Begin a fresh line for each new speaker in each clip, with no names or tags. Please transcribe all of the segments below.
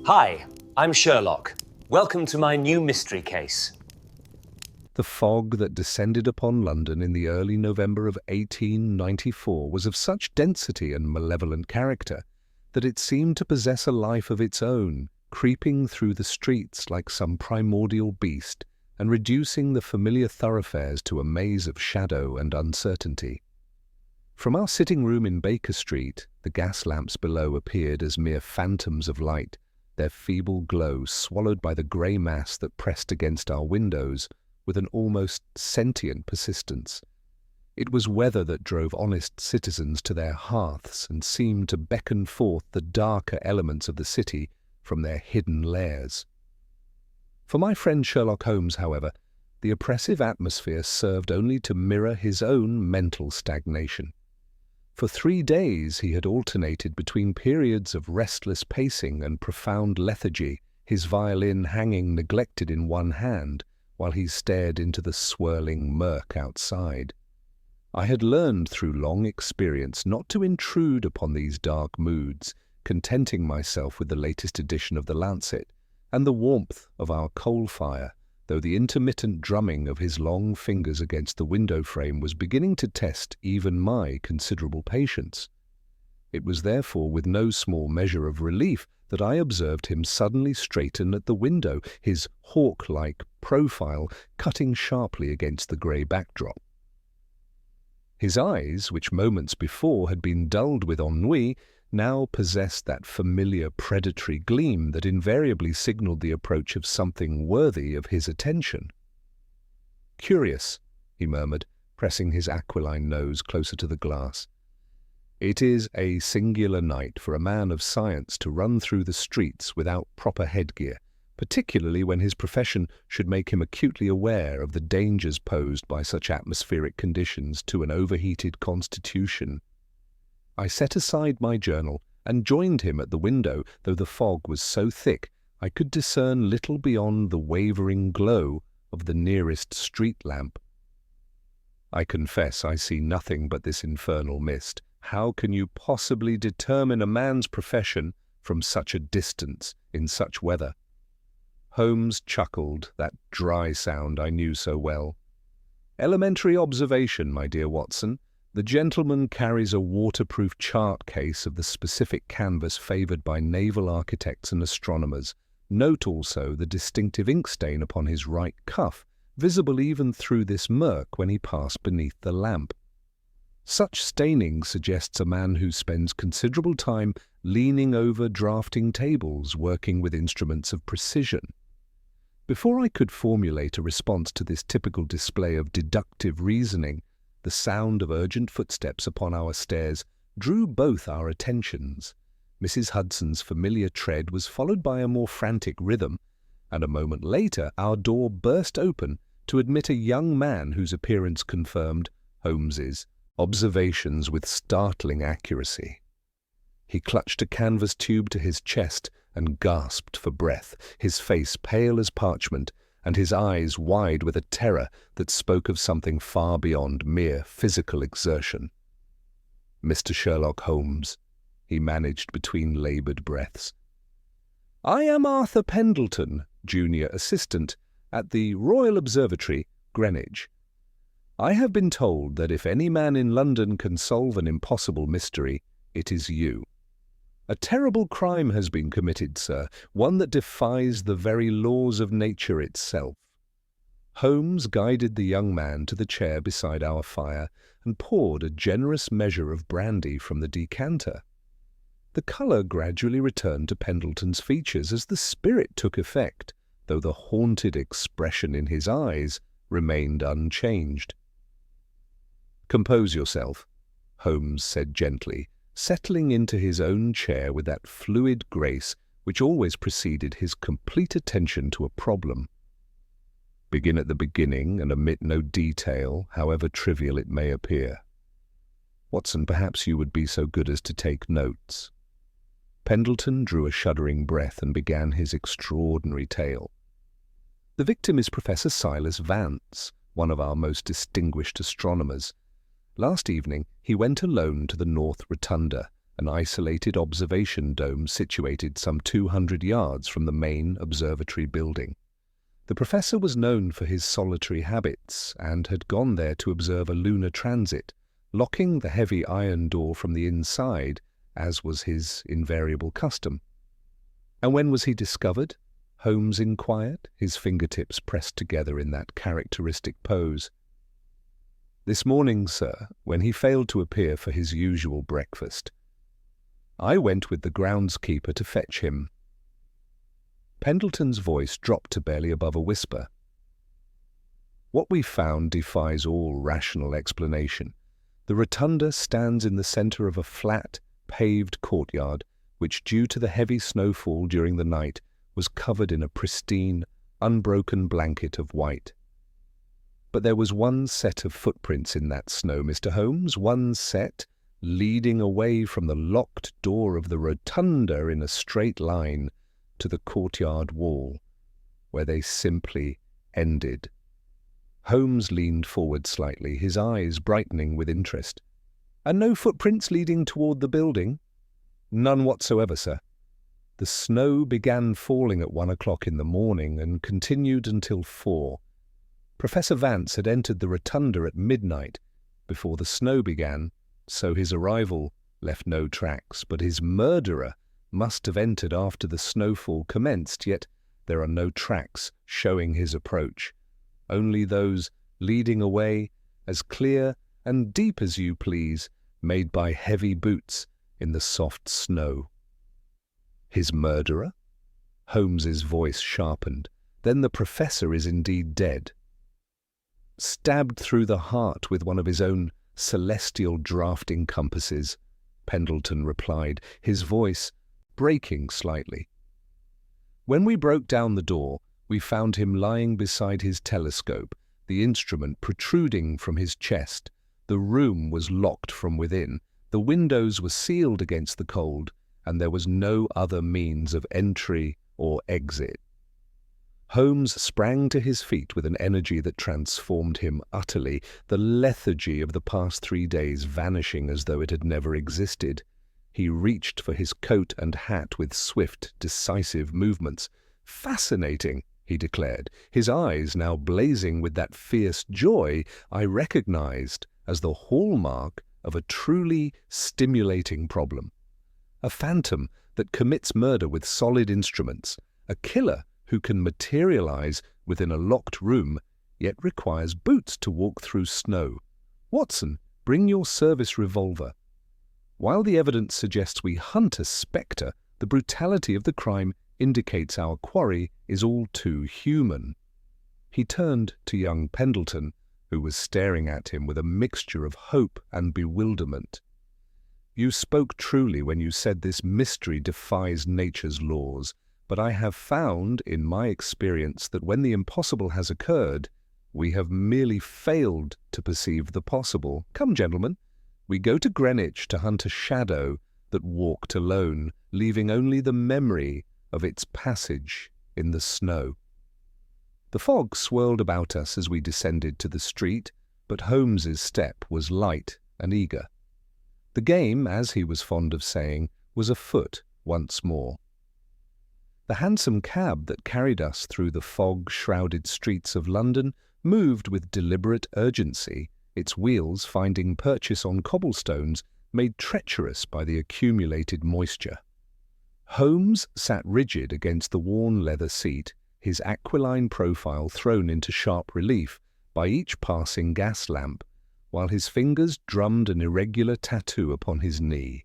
Hi, I'm Sherlock. Welcome to my new mystery case.
The fog that descended upon London in the early November of 1894 was of such density and malevolent character that it seemed to possess a life of its own, creeping through the streets like some primordial beast and reducing the familiar thoroughfares to a maze of shadow and uncertainty. From our sitting room in Baker Street, the gas lamps below appeared as mere phantoms of light, their feeble glow swallowed by the grey mass that pressed against our windows with an almost sentient persistence. It was weather that drove honest citizens to their hearths and seemed to beckon forth the darker elements of the city from their hidden lairs. For my friend Sherlock Holmes, however, the oppressive atmosphere served only to mirror his own mental stagnation. For 3 days he had alternated between periods of restless pacing and profound lethargy, his violin hanging neglected in one hand, while he stared into the swirling murk outside. I had learned through long experience not to intrude upon these dark moods, contenting myself with the latest edition of the Lancet and the warmth of our coal fire, though the intermittent drumming of his long fingers against the window frame was beginning to test even my considerable patience. It was therefore with no small measure of relief that I observed him suddenly straighten at the window, his hawk-like profile cutting sharply against the grey backdrop. His eyes, which moments before had been dulled with ennui, now possessed that familiar predatory gleam that invariably signalled the approach of something worthy of his attention. "Curious," he murmured, pressing his aquiline nose closer to the glass. "It is a singular night for a man of science to run through the streets without proper headgear, particularly when his profession should make him acutely aware of the dangers posed by such atmospheric conditions to an overheated constitution." I set aside my journal and joined him at the window, though the fog was so thick I could discern little beyond the wavering glow of the nearest street lamp. "I confess I see nothing but this infernal mist. How can you possibly determine a man's profession from such a distance in such weather?" Holmes chuckled, that dry sound I knew so well. "Elementary observation, my dear Watson. The gentleman carries a waterproof chart case of the specific canvas favoured by naval architects and astronomers. Note also the distinctive ink stain upon his right cuff, visible even through this murk when he passed beneath the lamp. Such staining suggests a man who spends considerable time leaning over drafting tables, working with instruments of precision." Before I could formulate a response to this typical display of deductive reasoning, the sound of urgent footsteps upon our stairs drew both our attentions. Mrs. Hudson's familiar tread was followed by a more frantic rhythm, and a moment later our door burst open to admit a young man whose appearance confirmed Holmes's observations with startling accuracy. He clutched a canvas tube to his chest and gasped for breath, his face pale as parchment, and his eyes wide with a terror that spoke of something far beyond mere physical exertion. "Mr. Sherlock Holmes," he managed between laboured breaths. "I am Arthur Pendleton, junior assistant at the Royal Observatory, Greenwich. I have been told that if any man in London can solve an impossible mystery, it is you. A terrible crime has been committed, sir, one that defies the very laws of nature itself." Holmes guided the young man to the chair beside our fire and poured a generous measure of brandy from the decanter. The colour gradually returned to Pendleton's features as the spirit took effect, though the haunted expression in his eyes remained unchanged. "Compose yourself," Holmes said gently, settling into his own chair with that fluid grace which always preceded his complete attention to a problem. "Begin at the beginning and omit no detail, however trivial it may appear. Watson, perhaps you would be so good as to take notes." Pendleton drew a shuddering breath and began his extraordinary tale. "The victim is Professor Silas Vance, one of our most distinguished astronomers. Last evening he went alone to the North Rotunda, an isolated observation dome situated some 200 yards from the main observatory building. The professor was known for his solitary habits and had gone there to observe a lunar transit, locking the heavy iron door from the inside, as was his invariable custom. "And when was he discovered?" Holmes inquired, his fingertips pressed together in that characteristic pose. "This morning, sir, when he failed to appear for his usual breakfast. I went with the groundskeeper to fetch him." Pendleton's voice dropped to barely above a whisper. "What we found defies all rational explanation. The rotunda stands in the center of a flat, paved courtyard, which, due to the heavy snowfall during the night, was covered in a pristine, unbroken blanket of white. But there was one set of footprints in that snow, Mr. Holmes, one set leading away from the locked door of the rotunda in a straight line to the courtyard wall, where they simply ended." Holmes leaned forward slightly, his eyes brightening with interest. "And no footprints leading toward the building?" "None whatsoever, sir. The snow began falling at 1 o'clock in the morning and continued until 4. Professor Vance had entered the rotunda at midnight before the snow began, so his arrival left no tracks, but his murderer must have entered after the snowfall commenced, yet there are no tracks showing his approach, only those leading away, as clear and deep as you please, made by heavy boots in the soft snow." "His murderer?" Holmes's voice sharpened. "Then the professor is indeed dead." "Stabbed through the heart with one of his own celestial drafting compasses," Pendleton replied, his voice breaking slightly. "When we broke down the door, we found him lying beside his telescope, the instrument protruding from his chest. The room was locked from within, the windows were sealed against the cold, and there was no other means of entry or exit." Holmes sprang to his feet with an energy that transformed him utterly, the lethargy of the past 3 days vanishing as though it had never existed. He reached for his coat and hat with swift, decisive movements. "Fascinating," he declared, his eyes now blazing with that fierce joy I recognized as the hallmark of a truly stimulating problem. A phantom that commits murder with solid instruments, a killer who can materialize within a locked room, yet requires boots to walk through snow. "Watson, bring your service revolver." While the evidence suggests we hunt a spectre, the brutality of the crime indicates our quarry is all too human. He turned to young Pendleton, who was staring at him with a mixture of hope and bewilderment. "You spoke truly when you said this mystery defies nature's laws, but I have found, in my experience, that when the impossible has occurred, we have merely failed to perceive the possible. Come, gentlemen, we go to Greenwich to hunt a shadow that walked alone, leaving only the memory of its passage in the snow." The fog swirled about us as we descended to the street, but Holmes's step was light and eager. The game, as he was fond of saying, was afoot once more. The hansom cab that carried us through the fog-shrouded streets of London moved with deliberate urgency, its wheels finding purchase on cobblestones made treacherous by the accumulated moisture. Holmes sat rigid against the worn leather seat, his aquiline profile thrown into sharp relief by each passing gas lamp, while his fingers drummed an irregular tattoo upon his knee.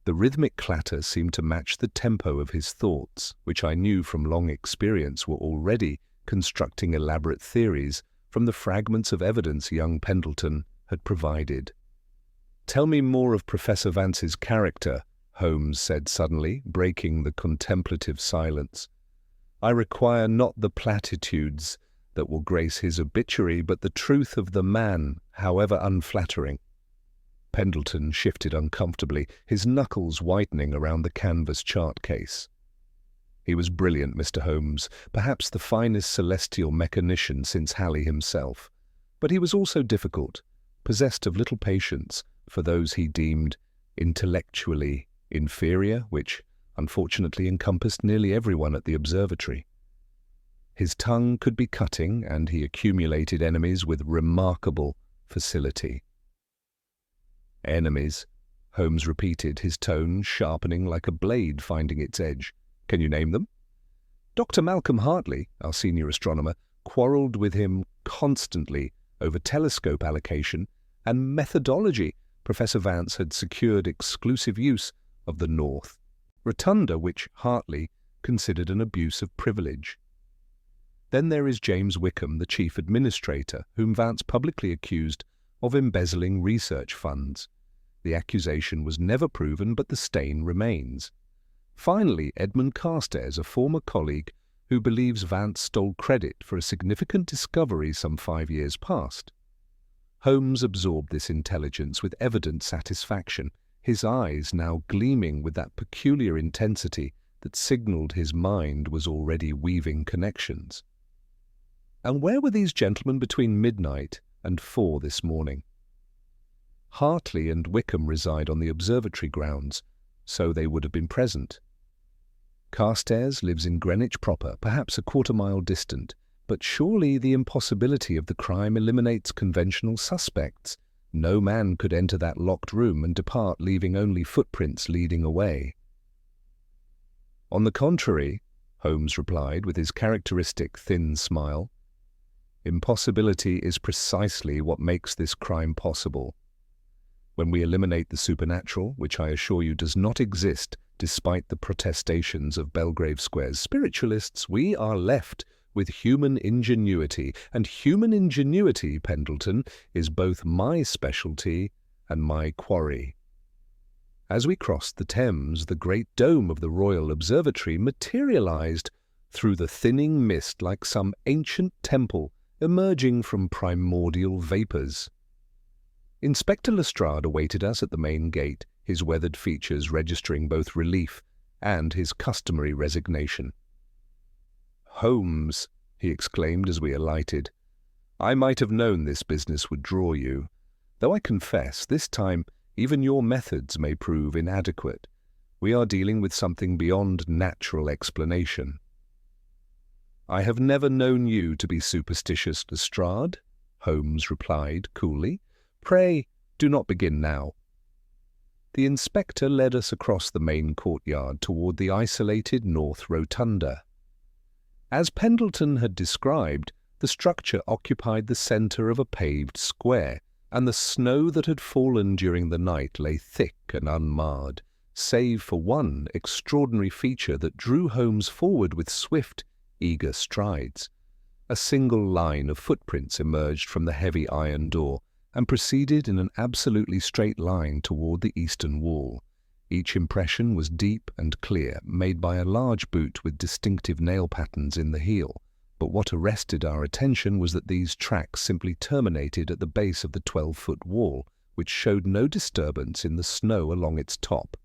The rhythmic clatter seemed to match the tempo of his thoughts, which I knew from long experience were already constructing elaborate theories from the fragments of evidence young Pendleton had provided. "Tell me more of Professor Vance's character," Holmes said suddenly, breaking the contemplative silence. "I require not the platitudes that will grace his obituary, but the truth of the man, however unflattering." Pendleton shifted uncomfortably, his knuckles whitening around the canvas chart case. "He was brilliant, Mr. Holmes, perhaps the finest celestial mechanician since Halley himself. But he was also difficult, possessed of little patience for those he deemed intellectually inferior, which unfortunately encompassed nearly everyone at the observatory. His tongue could be cutting, and he accumulated enemies with remarkable facility. Enemies, Holmes repeated, his tone sharpening like a blade finding its edge. Can you name them? Dr. Malcolm Hartley, our senior astronomer, quarrelled with him constantly over telescope allocation and methodology. Professor Vance had secured exclusive use of the North Rotunda, which Hartley considered an abuse of privilege. Then there is James Wickham, the chief administrator, whom Vance publicly accused of embezzling research funds. The accusation was never proven, but the stain remains. Finally, Edmund Carstairs, a former colleague who believes Vance stole credit for a significant discovery some 5 years past. Holmes absorbed this intelligence with evident satisfaction, his eyes now gleaming with that peculiar intensity that signalled his mind was already weaving connections. And where were these gentlemen between midnight and 4 this morning? Hartley and Wickham reside on the observatory grounds, so they would have been present. Carstairs lives in Greenwich proper, perhaps a quarter-mile distant, but surely the impossibility of the crime eliminates conventional suspects. No man could enter that locked room and depart leaving only footprints leading away. On the contrary, Holmes replied with his characteristic thin smile, impossibility is precisely what makes this crime possible. When we eliminate the supernatural, which I assure you does not exist despite the protestations of Belgrave Square's spiritualists, we are left with human ingenuity, and human ingenuity, Pendleton, is both my specialty and my quarry. As we crossed the Thames, the great dome of the Royal Observatory materialized through the thinning mist like some ancient temple emerging from primordial vapors. Inspector Lestrade awaited us at the main gate, his weathered features registering both relief and his customary resignation. "Holmes," he exclaimed as we alighted, "I might have known this business would draw you, though I confess this time even your methods may prove inadequate. We are dealing with something beyond natural explanation." "I have never known you to be superstitious, Lestrade," Holmes replied coolly. "Pray, do not begin now." The inspector led us across the main courtyard toward the isolated North Rotunda. As Pendleton had described, the structure occupied the center of a paved square, and the snow that had fallen during the night lay thick and unmarred, save for one extraordinary feature that drew Holmes forward with swift, eager strides. A single line of footprints emerged from the heavy iron door and proceeded in an absolutely straight line toward the eastern wall. Each impression was deep and clear, made by a large boot with distinctive nail patterns in the heel. But what arrested our attention was that these tracks simply terminated at the base of the 12-foot wall, which showed no disturbance in the snow along its top.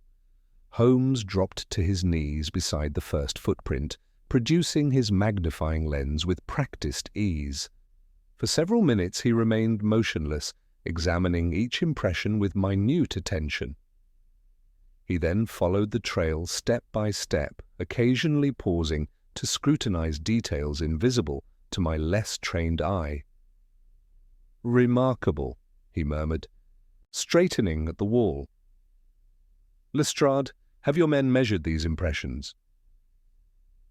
Holmes dropped to his knees beside the first footprint, producing his magnifying lens with practiced ease. For several minutes he remained motionless, examining each impression with minute attention. He then followed the trail step by step, occasionally pausing to scrutinize details invisible to my less trained eye. "Remarkable," he murmured, straightening at the wall. "Lestrade, have your men measured these impressions?"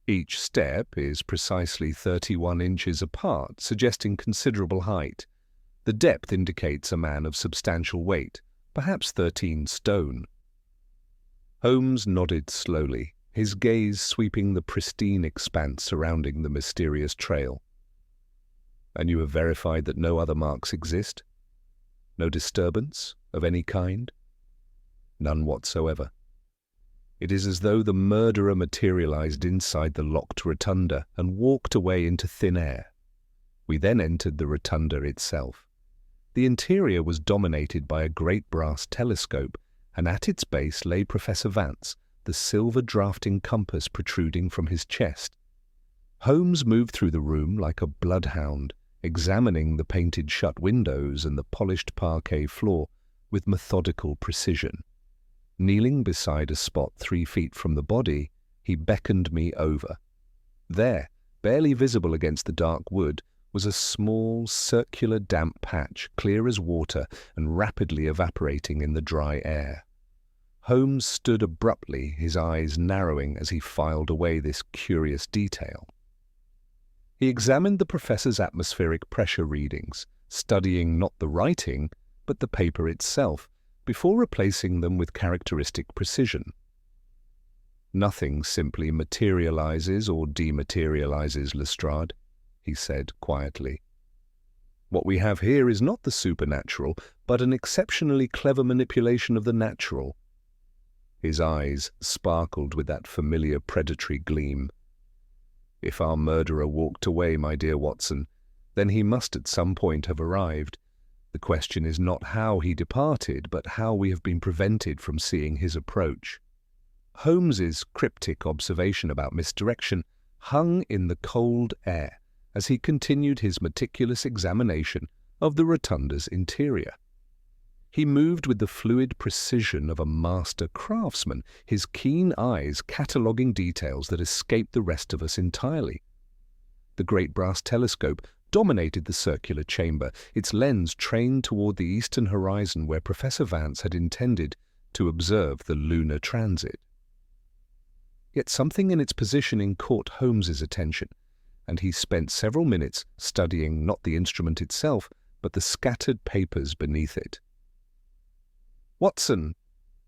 "Each step is precisely 31 inches apart, suggesting considerable height. The depth indicates a man of substantial weight, perhaps 13 stone. Holmes nodded slowly, his gaze sweeping the pristine expanse surrounding the mysterious trail. "And you have verified that no other marks exist? No disturbance of any kind?" "None whatsoever. It is as though the murderer materialized inside the locked rotunda and walked away into thin air. We then entered the rotunda itself. The interior was dominated by a great brass telescope, and at its base lay Professor Vance, the silver drafting compass protruding from his chest. Holmes moved through the room like a bloodhound, examining the painted shut windows and the polished parquet floor with methodical precision. Kneeling beside a spot 3 feet from the body, he beckoned me over. There, barely visible against the dark wood, was a small, circular damp patch, clear as water and rapidly evaporating in the dry air. Holmes stood abruptly, his eyes narrowing as he filed away this curious detail. He examined the professor's atmospheric pressure readings, studying not the writing, but the paper itself, before replacing them with characteristic precision. "Nothing simply materializes or dematerializes, Lestrade," he said quietly. "What we have here is not the supernatural, but an exceptionally clever manipulation of the natural." His eyes sparkled with that familiar predatory gleam. "If our murderer walked away, my dear Watson, then he must at some point have arrived. The question is not how he departed, but how we have been prevented from seeing his approach." Holmes's cryptic observation about misdirection hung in the cold air as he continued his meticulous examination of the rotunda's interior. He moved with the fluid precision of a master craftsman, his keen eyes cataloguing details that escaped the rest of us entirely. The great brass telescope dominated the circular chamber, its lens trained toward the eastern horizon where Professor Vance had intended to observe the lunar transit. Yet something in its positioning caught Holmes's attention, and he spent several minutes studying not the instrument itself, but the scattered papers beneath it. "Watson,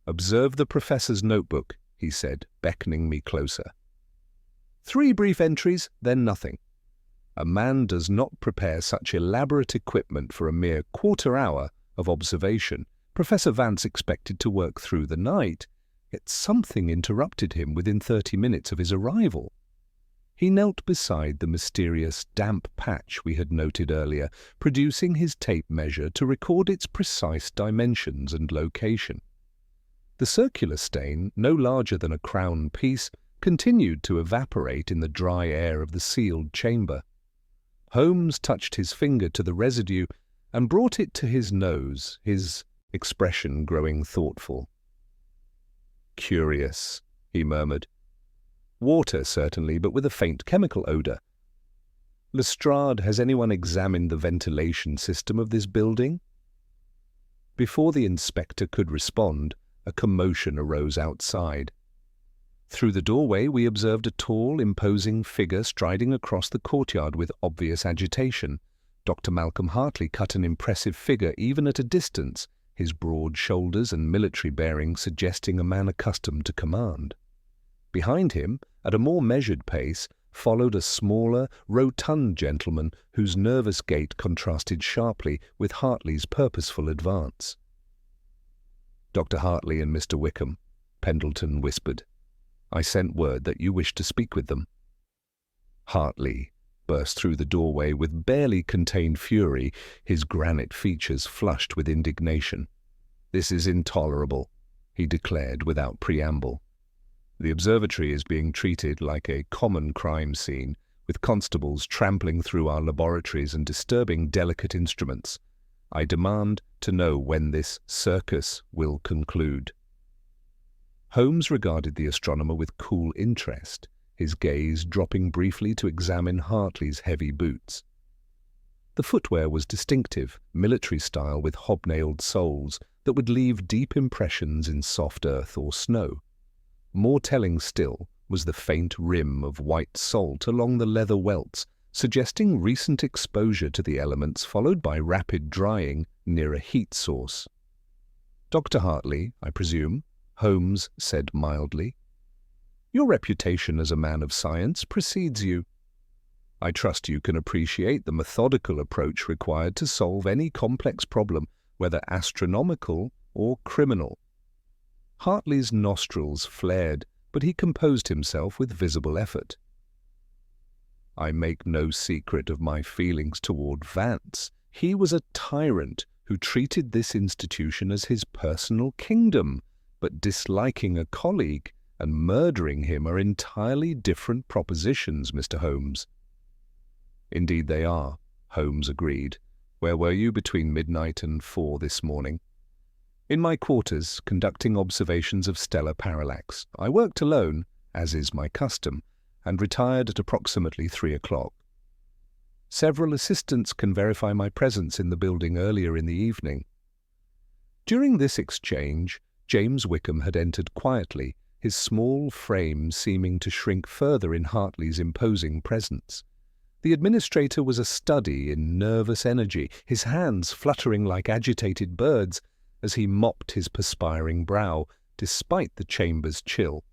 observe the professor's notebook," he said, beckoning me closer. "3 brief entries, then nothing. A man does not prepare such elaborate equipment for a mere quarter-hour of observation. Professor Vance expected to work through the night, yet something interrupted him within 30 minutes of his arrival." He knelt beside the mysterious damp patch we had noted earlier, producing his tape measure to record its precise dimensions and location. The circular stain, no larger than a crown piece, continued to evaporate in the dry air of the sealed chamber. Holmes touched his finger to the residue and brought it to his nose, his expression growing thoughtful. "Curious," he murmured. "Water, certainly, but with a faint chemical odor. Lestrade, has anyone examined the ventilation system of this building?" Before the inspector could respond, a commotion arose outside. Through the doorway we observed a tall, imposing figure striding across the courtyard with obvious agitation. Dr. Malcolm Hartley cut an impressive figure even at a distance, his broad shoulders and military bearing suggesting a man accustomed to command. Behind him, at a more measured pace, followed a smaller, rotund gentleman whose nervous gait contrasted sharply with Hartley's purposeful advance. "Dr. Hartley and Mr. Wickham," Pendleton whispered. "I sent word that you wished to speak with them." Hartley burst through the doorway with barely contained fury, his granite features flushed with indignation. "This is intolerable," he declared without preamble. "The observatory is being treated like a common crime scene, with constables trampling through our laboratories and disturbing delicate instruments. I demand to know when this circus will conclude." Holmes regarded the astronomer with cool interest, his gaze dropping briefly to examine Hartley's heavy boots. The footwear was distinctive, military style with hobnailed soles that would leave deep impressions in soft earth or snow. More telling still was the faint rim of white salt along the leather welts, suggesting recent exposure to the elements followed by rapid drying near a heat source. "Dr. Hartley, I presume?" Holmes said mildly. "Your reputation as a man of science precedes you. I trust you can appreciate the methodical approach required to solve any complex problem, whether astronomical or criminal." Hartley's nostrils flared, but he composed himself with visible effort. "I make no secret of my feelings toward Vance. He was a tyrant who treated this institution as his personal kingdom, but disliking a colleague and murdering him are entirely different propositions, Mr. Holmes." "Indeed they are," Holmes agreed. "Where were you between midnight and 4 this morning?" In my quarters, conducting observations of stellar parallax, I worked alone, as is my custom, and retired at approximately 3 o'clock. Several assistants can verify my presence in the building earlier in the evening. During this exchange, James Wickham had entered quietly, his small frame seeming to shrink further in Hartley's imposing presence. The administrator was a study in nervous energy, his hands fluttering like agitated birds as he mopped his perspiring brow, despite the chamber's chill.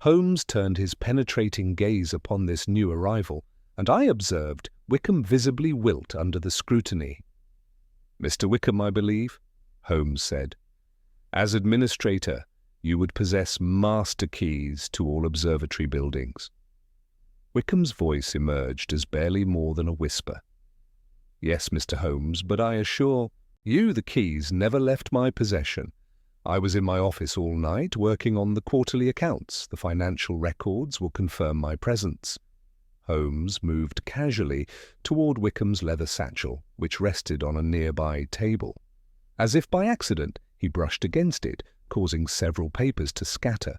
Holmes turned his penetrating gaze upon this new arrival, and I observed Wickham visibly wilt under the scrutiny. "Mr. Wickham, I believe," Holmes said. "As administrator, you would possess master keys to all observatory buildings." Wickham's voice emerged as barely more than a whisper. "Yes, Mr. Holmes, but I assure you the keys never left my possession. I was in my office all night working on the quarterly accounts. The financial records will confirm my presence." Holmes moved casually toward Wickham's leather satchel, which rested on a nearby table. As if by accident, he brushed against it, causing several papers to scatter.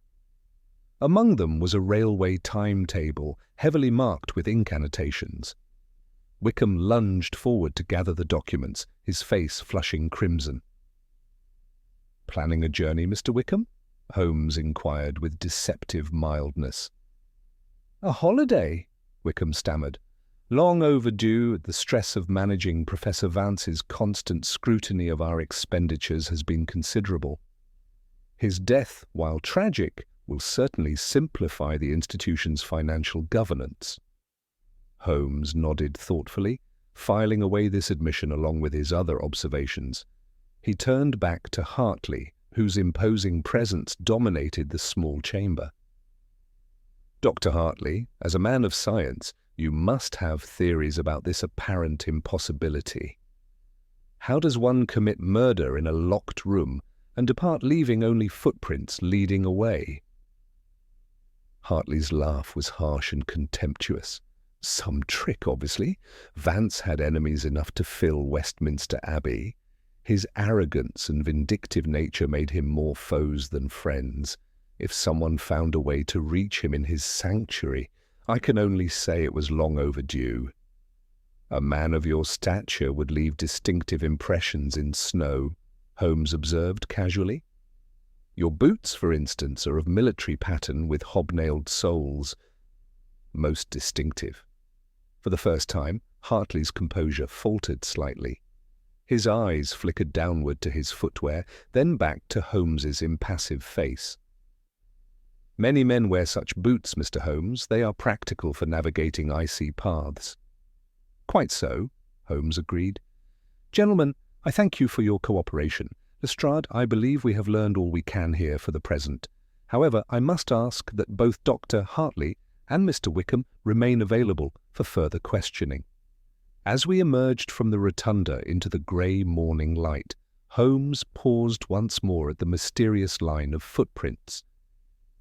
Among them was a railway timetable, heavily marked with ink annotations. Wickham lunged forward to gather the documents, his face flushing crimson. "Planning a journey, Mr. Wickham?" Holmes inquired with deceptive mildness. "A holiday," Wickham stammered. "Long overdue. The stress of managing Professor Vance's constant scrutiny of our expenditures has been considerable. His death, while tragic, will certainly simplify the institution's financial governance." Holmes nodded thoughtfully, filing away this admission along with his other observations. He turned back to Hartley, whose imposing presence dominated the small chamber. "Dr. Hartley, as a man of science, you must have theories about this apparent impossibility. How does one commit murder in a locked room and depart leaving only footprints leading away?" Hartley's laugh was harsh and contemptuous. "Some trick, obviously. Vance had enemies enough to fill Westminster Abbey. His arrogance and vindictive nature made him more foes than friends. If someone found a way to reach him in his sanctuary, I can only say it was long overdue. A man of your stature would leave distinctive impressions in snow," Holmes observed casually. "Your boots, for instance, are of military pattern with hobnailed soles. Most distinctive." For the first time, Hartley's composure faltered slightly. His eyes flickered downward to his footwear, then back to Holmes's impassive face. "Many men wear such boots, Mr. Holmes. They are practical for navigating icy paths." "Quite so," Holmes agreed. "Gentlemen, I thank you for your cooperation. Lestrade, I believe we have learned all we can here for the present. However, I must ask that both Dr. Hartley and Mr. Wickham remain available for further questioning." As we emerged from the rotunda into the grey morning light, Holmes paused once more at the mysterious line of footprints.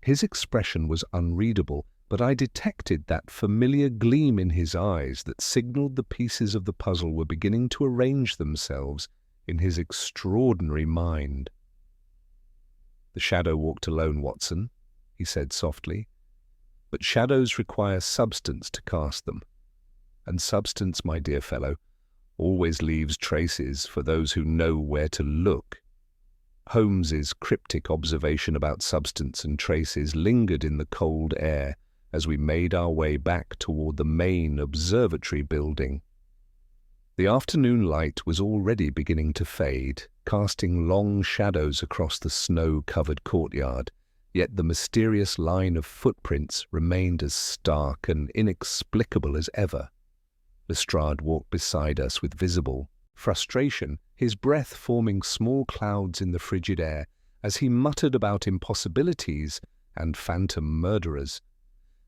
His expression was unreadable, but I detected that familiar gleam in his eyes that signaled the pieces of the puzzle were beginning to arrange themselves in his extraordinary mind. "The shadow walked alone, Watson," he said softly. "But shadows require substance to cast them. And substance, my dear fellow, always leaves traces for those who know where to look." Holmes's cryptic observation about substance and traces lingered in the cold air as we made our way back toward the main observatory building. The afternoon light was already beginning to fade, casting long shadows across the snow-covered courtyard, yet the mysterious line of footprints remained as stark and inexplicable as ever. Lestrade walked beside us with visible frustration, his breath forming small clouds in the frigid air as he muttered about impossibilities and phantom murderers.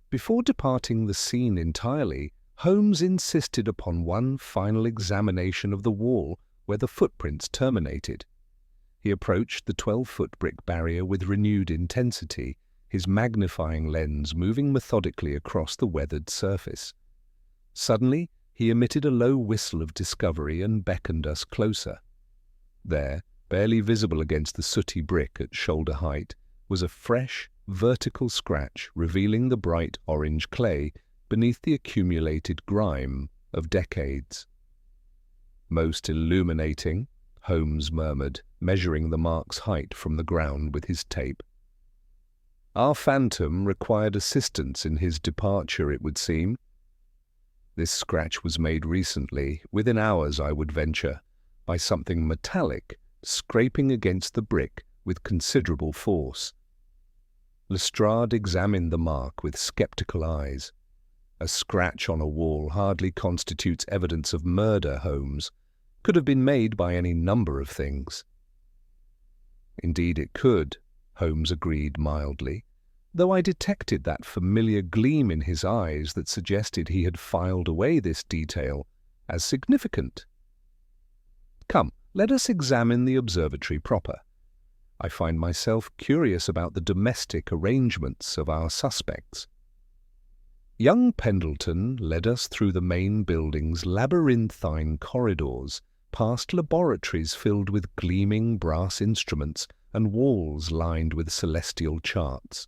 Before departing the scene entirely, Holmes insisted upon one final examination of the wall where the footprints terminated. He approached the 12-foot brick barrier with renewed intensity, his magnifying lens moving methodically across the weathered surface. Suddenly, he emitted a low whistle of discovery and beckoned us closer. There, Barely visible against the sooty brick at shoulder height was a fresh, vertical scratch revealing the bright orange clay beneath the accumulated grime of decades. "Most illuminating," Holmes murmured, measuring the mark's height from the ground with his tape. Our phantom required assistance in his departure, it would seem. This scratch was made recently, within hours I would venture, by something metallic scraping against the brick with considerable force. Lestrade examined the mark with sceptical eyes. "A scratch on a wall hardly constitutes evidence of murder, Holmes. Could have been made by any number of things." "Indeed it could," Holmes agreed mildly, though I detected that familiar gleam in his eyes that suggested he had filed away this detail as significant. "Come, let us examine the observatory proper. I find myself curious about the domestic arrangements of our suspects." Young Pendleton led us through the main building's labyrinthine corridors, past laboratories filled with gleaming brass instruments and walls lined with celestial charts.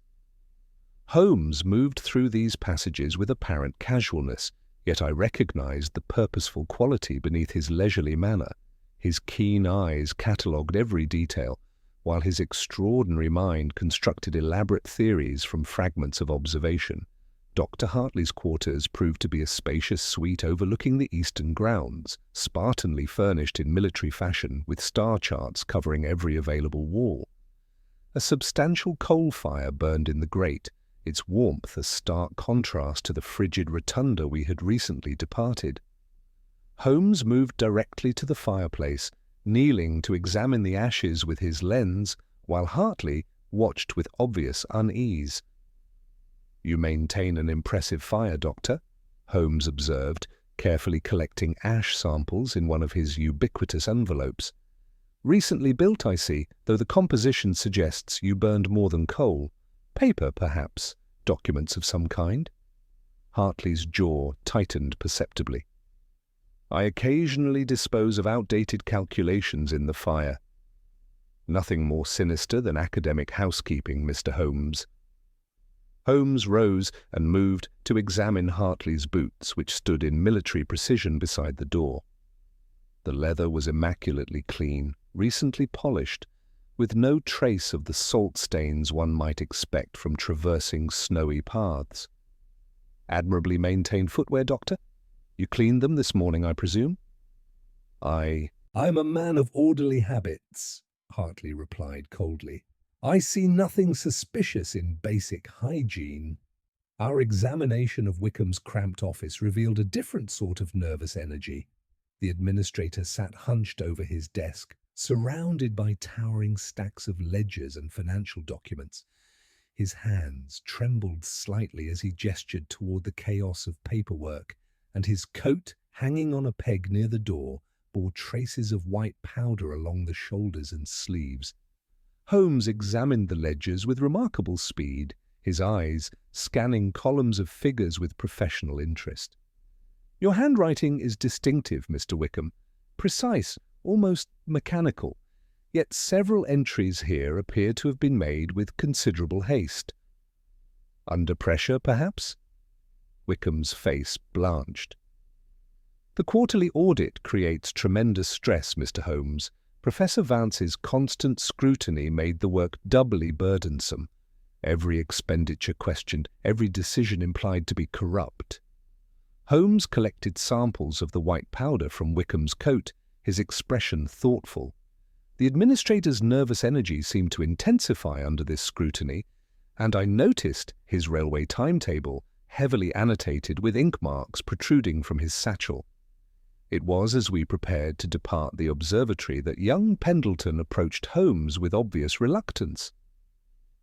Holmes moved through these passages with apparent casualness, yet I recognized the purposeful quality beneath his leisurely manner. His keen eyes catalogued every detail, while his extraordinary mind constructed elaborate theories from fragments of observation. Dr. Hartley's quarters proved to be a spacious suite overlooking the eastern grounds, Spartanly furnished in military fashion with star charts covering every available wall. A substantial coal fire burned in the grate, its warmth a stark contrast to the frigid rotunda we had recently departed. Holmes moved directly to the fireplace, kneeling to examine the ashes with his lens, while Hartley watched with obvious unease. "You maintain an impressive fire, Doctor," Holmes observed, carefully collecting ash samples in one of his ubiquitous envelopes. "Recently built, I see, though the composition suggests you burned more than coal. Paper, perhaps? Documents of some kind?" Hartley's jaw tightened perceptibly. "I occasionally dispose of outdated calculations in the fire." "Nothing more sinister than academic housekeeping, Mr. Holmes." Holmes rose and moved to examine Hartley's boots, which stood in military precision beside the door. The leather was immaculately clean, recently polished, with no trace of the salt stains one might expect from traversing snowy paths. "Admirably maintained footwear, Doctor? You cleaned them this morning, I presume?" I'm a man of orderly habits," Hartley replied coldly. "I see nothing suspicious in basic hygiene." Our examination of Wickham's cramped office revealed a different sort of nervous energy. The administrator sat hunched over his desk, surrounded by towering stacks of ledgers and financial documents. His hands trembled slightly as he gestured toward the chaos of paperwork, and his coat, hanging on a peg near the door, bore traces of white powder along the shoulders and sleeves. Holmes examined the ledgers with remarkable speed, his eyes scanning columns of figures with professional interest. "Your handwriting is distinctive, Mr. Wickham, precise, almost mechanical, yet several entries here appear to have been made with considerable haste." "Under pressure, perhaps?" Wickham's face blanched. "The quarterly audit creates tremendous stress, Mr. Holmes. Professor Vance's constant scrutiny made the work doubly burdensome. Every expenditure questioned, every decision implied to be corrupt." Holmes collected samples of the white powder from Wickham's coat, his expression thoughtful. The administrator's nervous energy seemed to intensify under this scrutiny, and I noticed his railway timetable, heavily annotated with ink marks protruding from his satchel. It was as we prepared to depart the observatory that young Pendleton approached Holmes with obvious reluctance.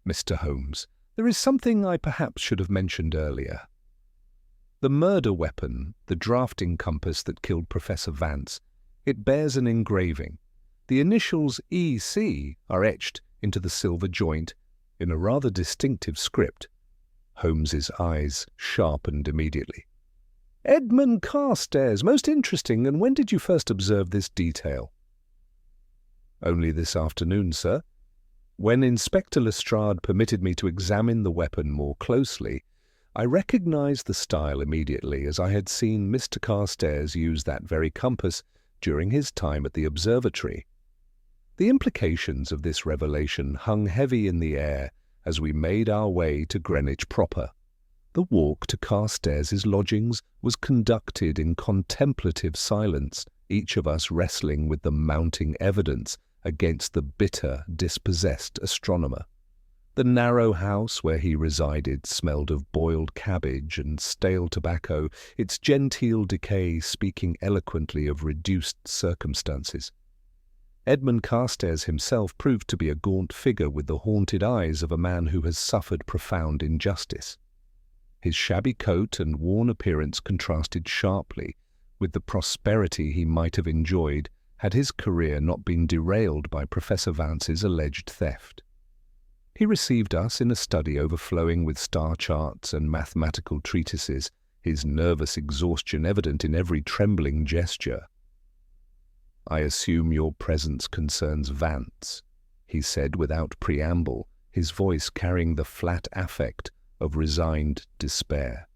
"Mr. Holmes, there is something I perhaps should have mentioned earlier. The murder weapon, the drafting compass that killed Professor Vance, it bears an engraving. The initials EC are etched into the silver joint in a rather distinctive script." Holmes's eyes sharpened immediately. "Edmund Carstairs, most interesting, and when did you first observe this detail?" "Only this afternoon, sir." When Inspector Lestrade permitted me to examine the weapon more closely, I recognized the style immediately, as I had seen Mr. Carstairs use that very compass during his time at the observatory. The implications of this revelation hung heavy in the air as we made our way to Greenwich proper. The walk to Carstairs's lodgings was conducted in contemplative silence, each of us wrestling with the mounting evidence against the bitter, dispossessed astronomer. The narrow house where he resided smelled of boiled cabbage and stale tobacco, its genteel decay speaking eloquently of reduced circumstances. Edmund Carstairs himself proved to be a gaunt figure with the haunted eyes of a man who has suffered profound injustice. His shabby coat and worn appearance contrasted sharply with the prosperity he might have enjoyed had his career not been derailed by Professor Vance's alleged theft. He received us in a study overflowing with star charts and mathematical treatises, his nervous exhaustion evident in every trembling gesture. "I assume your presence concerns Vance," he said without preamble, his voice carrying the flat affect of resigned despair.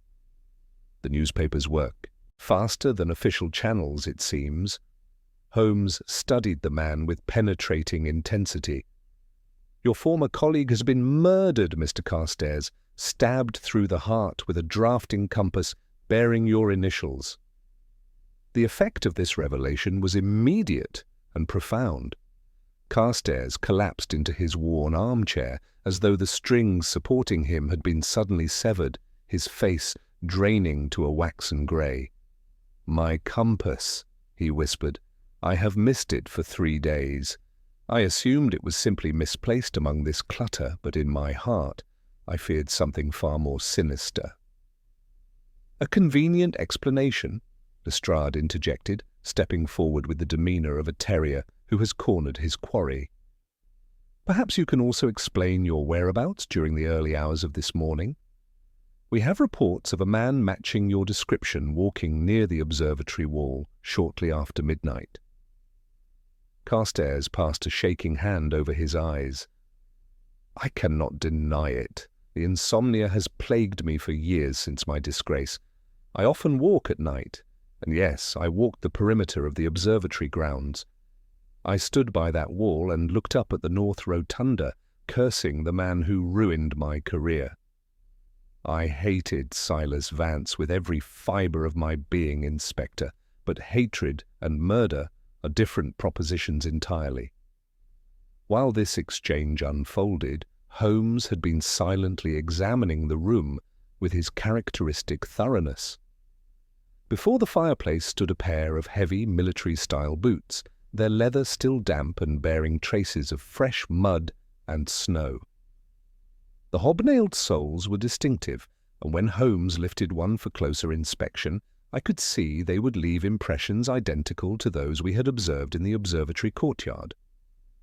"The newspapers work faster than official channels, it seems." Holmes studied the man with penetrating intensity. "Your former colleague has been murdered, Mr. Carstairs, stabbed through the heart with a drafting compass bearing your initials." The effect of this revelation was immediate and profound. Carstairs collapsed into his worn armchair as though the strings supporting him had been suddenly severed, his face draining to a waxen grey. "My compass," he whispered. "I have missed it for 3 days. I assumed it was simply misplaced among this clutter, but in my heart I feared something far more sinister." "A convenient explanation," Lestrade interjected, stepping forward with the demeanour of a terrier who has cornered his quarry. "Perhaps you can also explain your whereabouts during the early hours of this morning. We have reports of a man matching your description walking near the observatory wall shortly after midnight." Carstairs passed a shaking hand over his eyes. "I cannot deny it. The insomnia has plagued me for years since my disgrace. I often walk at night, and yes, I walked the perimeter of the observatory grounds. I stood by that wall and looked up at the North Rotunda, cursing the man who ruined my career. I hated Silas Vance with every fibre of my being, Inspector, but hatred and murder are different propositions entirely." While this exchange unfolded, Holmes had been silently examining the room with his characteristic thoroughness. Before the fireplace stood a pair of heavy military-style boots, their leather still damp and bearing traces of fresh mud and snow. The hobnailed soles were distinctive, and when Holmes lifted one for closer inspection, I could see they would leave impressions identical to those we had observed in the observatory courtyard.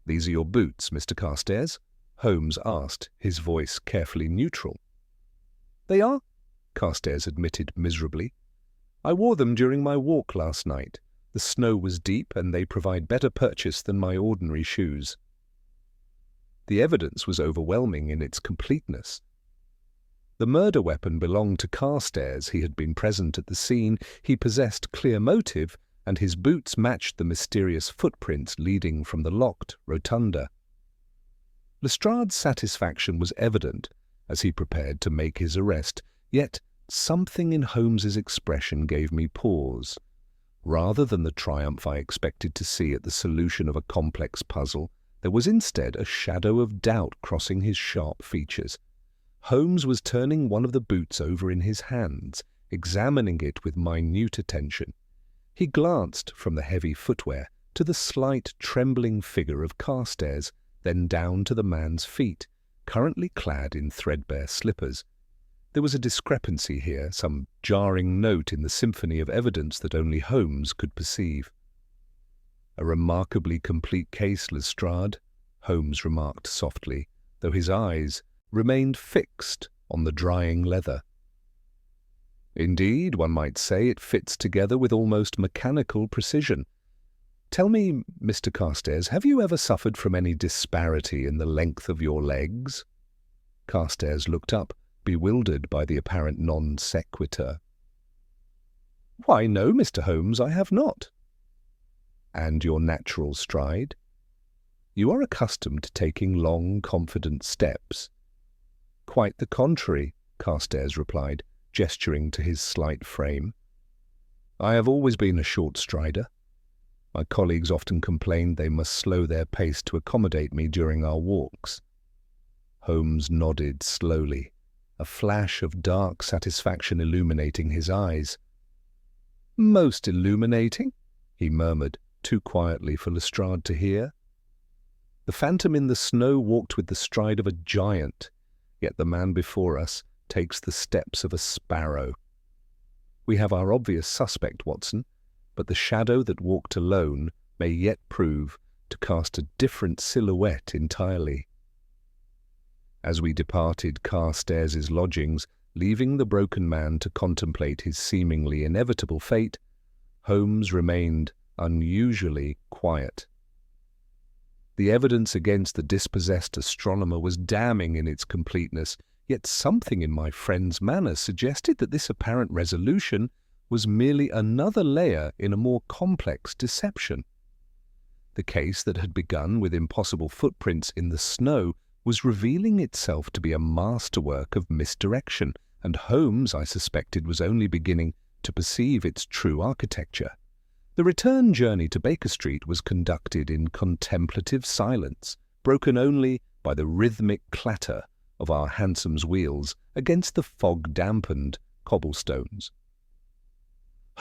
"These are your boots, Mr. Carstairs?" Holmes asked, his voice carefully neutral. "They are," Carstairs admitted miserably. "I wore them during my walk last night. The snow was deep, and they provide better purchase than my ordinary shoes." The evidence was overwhelming in its completeness. The murder weapon belonged to Carstairs. He had been present at the scene, he possessed clear motive, and his boots matched the mysterious footprints leading from the locked rotunda. Lestrade's satisfaction was evident as he prepared to make his arrest, yet something in Holmes's expression gave me pause. Rather than the triumph I expected to see at the solution of a complex puzzle, there was instead a shadow of doubt crossing his sharp features. Holmes was turning one of the boots over in his hands, examining it with minute attention. He glanced from the heavy footwear to the slight, trembling figure of Carstairs, then down to the man's feet, currently clad in threadbare slippers. There was a discrepancy here, some jarring note in the symphony of evidence that only Holmes could perceive. "A remarkably complete case, Lestrade," Holmes remarked softly, though his eyes remained fixed on the drying leather. "Indeed, one might say it fits together with almost mechanical precision. Tell me, Mr. Carstairs, have you ever suffered from any disparity in the length of your legs? Carstairs looked up, bewildered by the apparent non sequitur. Why, no, Mr. Holmes, I have not. And your natural stride? You are accustomed to taking long, confident steps. Quite the contrary, Carstairs replied, gesturing to his slight frame. I have always been a short strider. My colleagues often complained they must slow their pace to accommodate me during our walks. Holmes nodded slowly, a flash of dark satisfaction illuminating his eyes. Most illuminating, he murmured, too quietly for Lestrade to hear. The phantom in the snow walked with the stride of a giant, yet the man before us takes the steps of a sparrow. We have our obvious suspect, Watson, but the shadow that walked alone may yet prove to cast a different silhouette entirely. As we departed Carstairs' lodgings, leaving the broken man to contemplate his seemingly inevitable fate, Holmes remained unusually quiet. The evidence against the dispossessed astronomer was damning in its completeness, yet something in my friend's manner suggested that this apparent resolution was merely another layer in a more complex deception. The case that had begun with impossible footprints in the snow was revealing itself to be a masterwork of misdirection, and Holmes, I suspected, was only beginning to perceive its true architecture. The return journey to Baker Street was conducted in contemplative silence, broken only by the rhythmic clatter of our hansom's wheels against the fog-dampened cobblestones.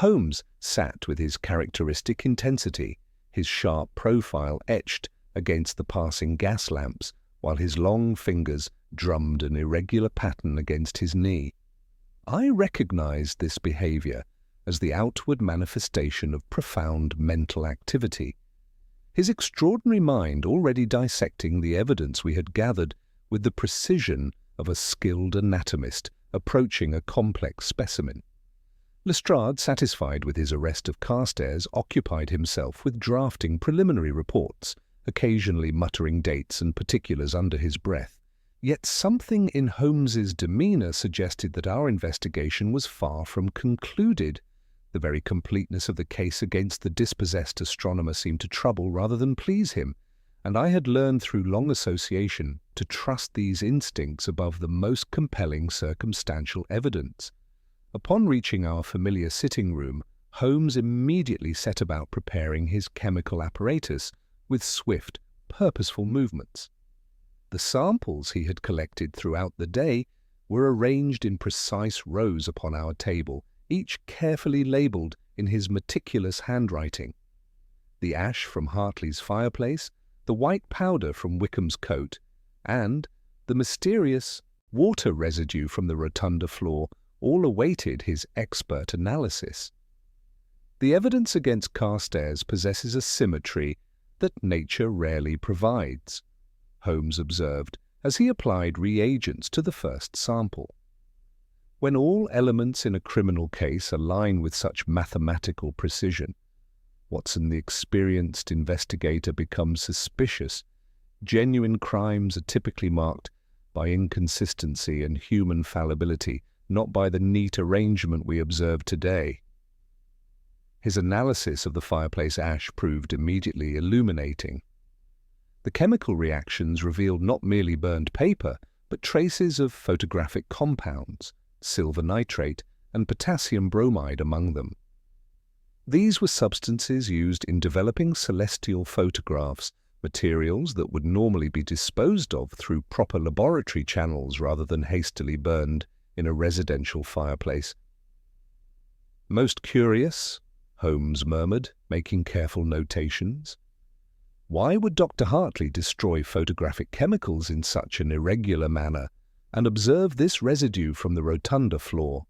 Holmes sat with his characteristic intensity, his sharp profile etched against the passing gas lamps, while his long fingers drummed an irregular pattern against his knee. I recognized this behavior as the outward manifestation of profound mental activity, his extraordinary mind already dissecting the evidence we had gathered with the precision of a skilled anatomist approaching a complex specimen. Lestrade, satisfied with his arrest of Carstairs, occupied himself with drafting preliminary reports, occasionally muttering dates and particulars under his breath. Yet something in Holmes's demeanour suggested that our investigation was far from concluded. The very completeness of the case against the dispossessed astronomer seemed to trouble rather than please him, and I had learned through long association to trust these instincts above the most compelling circumstantial evidence. Upon reaching our familiar sitting room, Holmes immediately set about preparing his chemical apparatus with swift, purposeful movements. The samples he had collected throughout the day were arranged in precise rows upon our table, each carefully labelled in his meticulous handwriting. The ash from Hartley's fireplace, the white powder from Wickham's coat, and the mysterious water residue from the rotunda floor all awaited his expert analysis. The evidence against Carstairs possesses a symmetry that nature rarely provides, Holmes observed as he applied reagents to the first sample. When all elements in a criminal case align with such mathematical precision, Watson, the experienced investigator, becomes suspicious. Genuine crimes are typically marked by inconsistency and human fallibility, not by the neat arrangement we observe today. His analysis of the fireplace ash proved immediately illuminating. The chemical reactions revealed not merely burned paper, but traces of photographic compounds, silver nitrate and potassium bromide among them. These were substances used in developing celestial photographs, materials that would normally be disposed of through proper laboratory channels rather than hastily burned in a residential fireplace. Most curious, Holmes murmured, making careful notations. Why would Dr. Hartley destroy photographic chemicals in such an irregular manner and observe this residue from the rotunda floor?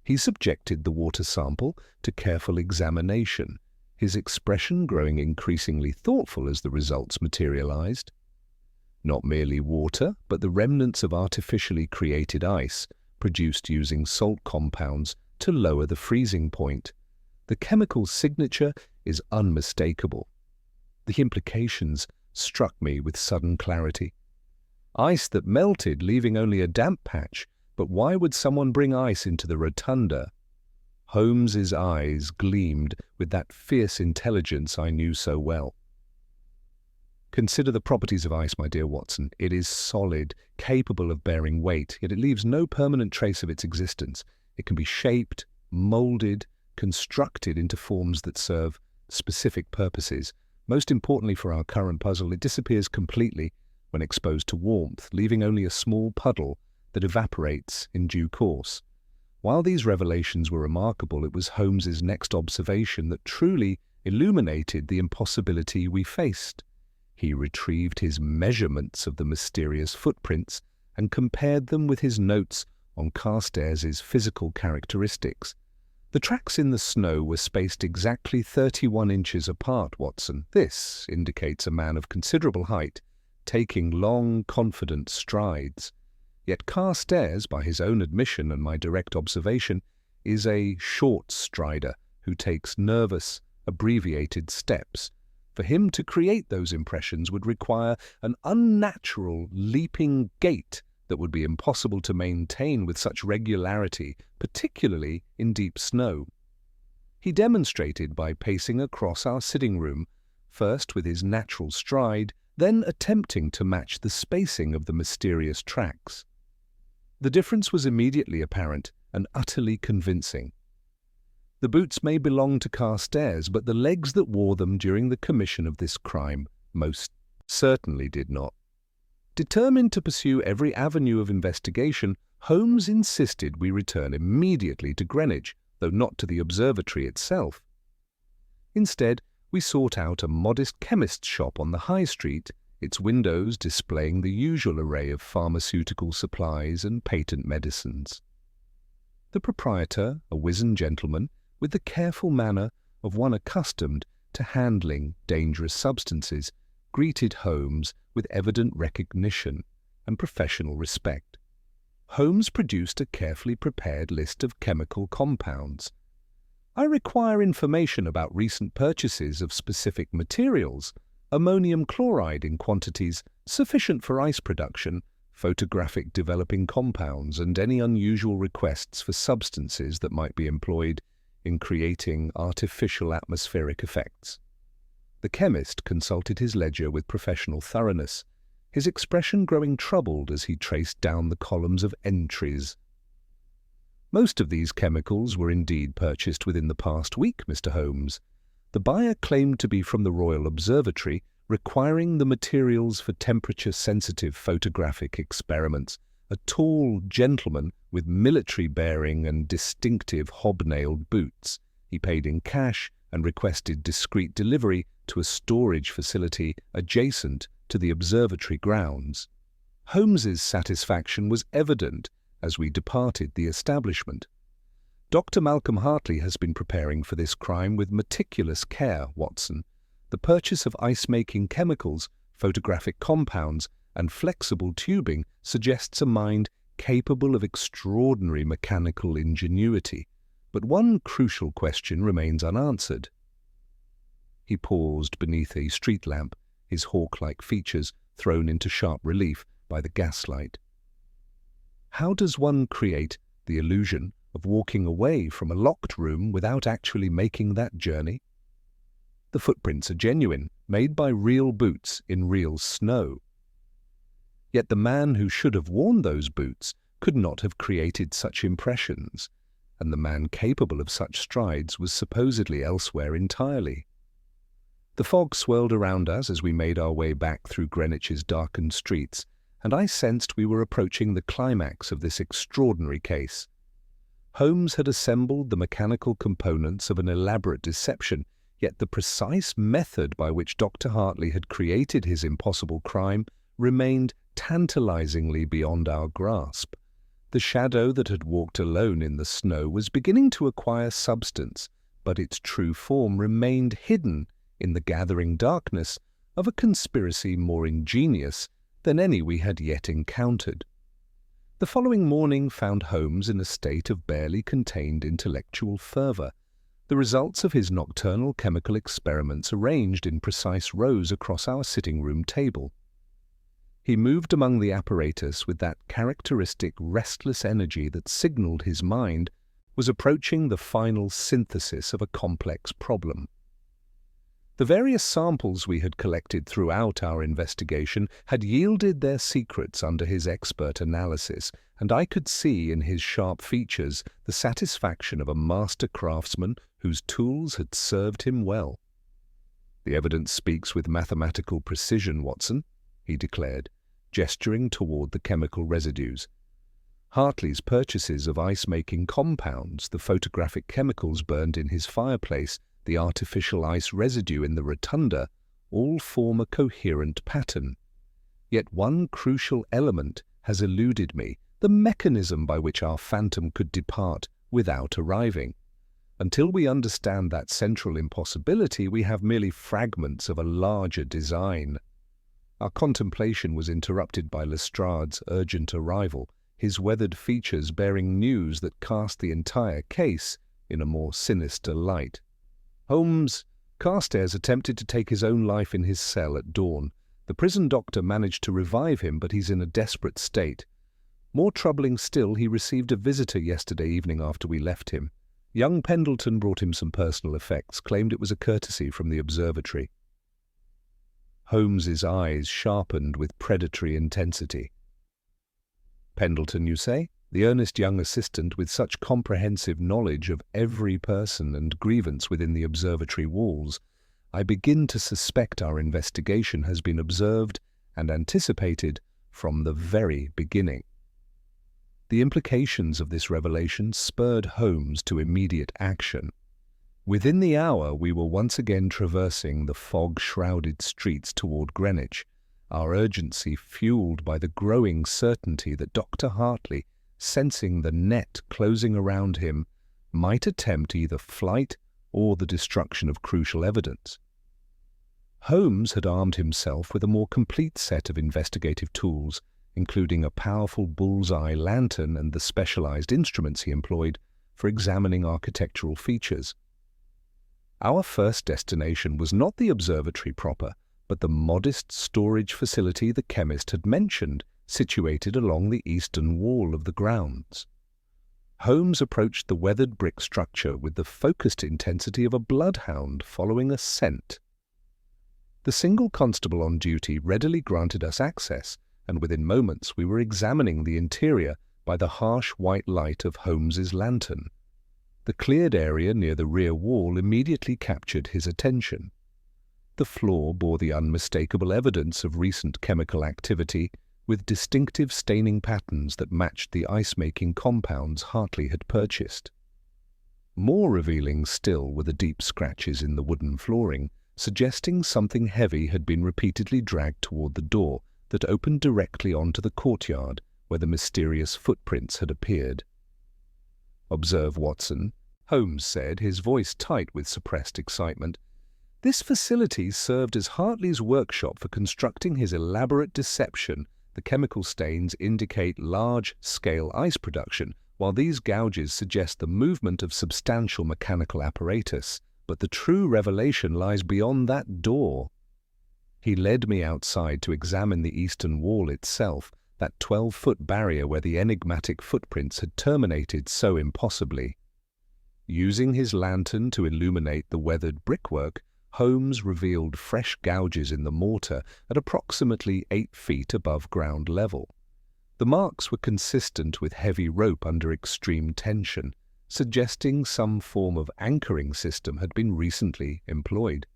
He subjected the water sample to careful examination, his expression growing increasingly thoughtful as the results materialized. Not merely water, but the remnants of artificially created ice, produced using salt compounds to lower the freezing point. The chemical signature is unmistakable. The implications struck me with sudden clarity. Ice that melted, leaving only a damp patch, but why would someone bring ice into the rotunda? Holmes's eyes gleamed with that fierce intelligence I knew so well. Consider the properties of ice, my dear Watson. It is solid, capable of bearing weight, yet it leaves no permanent trace of its existence. It can be shaped, molded, constructed into forms that serve specific purposes. Most importantly for our current puzzle, it disappears completely when exposed to warmth, leaving only a small puddle that evaporates in due course. While these revelations were remarkable, it was Holmes's next observation that truly illuminated the impossibility we faced. He retrieved his measurements of the mysterious footprints and compared them with his notes on Carstairs' physical characteristics. The tracks in the snow were spaced exactly 31 inches apart, Watson. This indicates a man of considerable height, taking long, confident strides. Yet Carstairs, by his own admission and my direct observation, is a short strider who takes nervous, abbreviated steps. For him to create those impressions would require an unnatural, leaping gait that would be impossible to maintain with such regularity, particularly in deep snow. He demonstrated by pacing across our sitting room, first with his natural stride, then attempting to match the spacing of the mysterious tracks. The difference was immediately apparent and utterly convincing. The boots may belong to Carstairs, but the legs that wore them during the commission of this crime most certainly did not. Determined to pursue every avenue of investigation, Holmes insisted we return immediately to Greenwich, though not to the observatory itself. Instead, we sought out a modest chemist's shop on the High Street, its windows displaying the usual array of pharmaceutical supplies and patent medicines. The proprietor, a wizened gentleman, with the careful manner of one accustomed to handling dangerous substances, greeted Holmes with evident recognition and professional respect. Holmes produced a carefully prepared list of chemical compounds. "I require information about recent purchases of specific materials, ammonium chloride in quantities sufficient for ice production, photographic developing compounds, and any unusual requests for substances that might be employed in creating artificial atmospheric effects." The chemist consulted his ledger with professional thoroughness, his expression growing troubled as he traced down the columns of entries. "Most of these chemicals were indeed purchased within the past week, Mr. Holmes. The buyer claimed to be from the Royal Observatory, requiring the materials for temperature-sensitive photographic experiments. A tall gentleman with military bearing and distinctive hobnailed boots. He paid in cash and requested discreet delivery to a storage facility adjacent to the observatory grounds." Holmes's satisfaction was evident as we departed the establishment. "Dr. Malcolm Hartley has been preparing for this crime with meticulous care, Watson. The purchase of ice-making chemicals, photographic compounds, and flexible tubing suggests a mind capable of extraordinary mechanical ingenuity. But one crucial question remains unanswered." He paused beneath a street lamp, his hawk-like features thrown into sharp relief by the gaslight. "How does one create the illusion of walking away from a locked room without actually making that journey? The footprints are genuine, made by real boots in real snow. Yet the man who should have worn those boots could not have created such impressions, and the man capable of such strides was supposedly elsewhere entirely." The fog swirled around us as we made our way back through Greenwich's darkened streets, and I sensed we were approaching the climax of this extraordinary case. Holmes had assembled the mechanical components of an elaborate deception, yet the precise method by which Dr. Hartley had created his impossible crime remained tantalizingly beyond our grasp. The shadow that had walked alone in the snow was beginning to acquire substance, but its true form remained hidden in the gathering darkness of a conspiracy more ingenious than any we had yet encountered. The following morning found Holmes in a state of barely contained intellectual fervor. the results of his nocturnal chemical experiments arranged in precise rows across our sitting room table. He moved among the apparatus with that characteristic restless energy that signaled his mind was approaching the final synthesis of a complex problem. The various samples we had collected throughout our investigation had yielded their secrets under his expert analysis, and I could see in his sharp features the satisfaction of a master craftsman whose tools had served him well. "The evidence speaks with mathematical precision, Watson," he declared, gesturing toward the chemical residues. Hartley's purchases of ice-making compounds, the photographic chemicals burned in his fireplace, the artificial ice residue in the rotunda, all form a coherent pattern. Yet one crucial element has eluded me, the mechanism by which our phantom could depart without arriving. Until we understand that central impossibility, we have merely fragments of a larger design. Our contemplation was interrupted by Lestrade's urgent arrival, his weathered features bearing news that cast the entire case in a more sinister light. "Holmes, Carstairs attempted to take his own life in his cell at dawn. The prison doctor managed to revive him, but he's in a desperate state. More troubling still, he received a visitor yesterday evening after we left him. Young Pendleton brought him some personal effects, claimed it was a courtesy from the observatory." Holmes's eyes sharpened with predatory intensity. "Pendleton, you say? The earnest young assistant with such comprehensive knowledge of every person and grievance within the observatory walls. I begin to suspect our investigation has been observed and anticipated from the very beginning." The implications of this revelation spurred Holmes to immediate action. Within the hour, we were once again traversing the fog-shrouded streets toward Greenwich, our urgency fueled by the growing certainty that Dr. Hartley, sensing the net closing around him, might attempt either flight or the destruction of crucial evidence. Holmes had armed himself with a more complete set of investigative tools, including a powerful bull's-eye lantern and the specialized instruments he employed for examining architectural features. Our first destination was not the observatory proper, but the modest storage facility the chemist had mentioned, situated along the eastern wall of the grounds. Holmes approached the weathered brick structure with the focused intensity of a bloodhound following a scent. The single constable on duty readily granted us access, and within moments we were examining the interior by the harsh white light of Holmes's lantern. The cleared area near the rear wall immediately captured his attention. The floor bore the unmistakable evidence of recent chemical activity, with distinctive staining patterns that matched the ice-making compounds Hartley had purchased. More revealing still were the deep scratches in the wooden flooring, suggesting something heavy had been repeatedly dragged toward the door that opened directly onto the courtyard where the mysterious footprints had appeared. "Observe, Watson," Holmes said, his voice tight with suppressed excitement. "This facility served as Hartley's workshop for constructing his elaborate deception. The chemical stains indicate large-scale ice production, while these gouges suggest the movement of substantial mechanical apparatus. But the true revelation lies beyond that door." He led me outside to examine the eastern wall itself, that 12-foot barrier where the enigmatic footprints had terminated so impossibly. Using his lantern to illuminate the weathered brickwork, Holmes revealed fresh gouges in the mortar at approximately 8 feet above ground level. The marks were consistent with heavy rope under extreme tension, suggesting some form of anchoring system had been recently employed.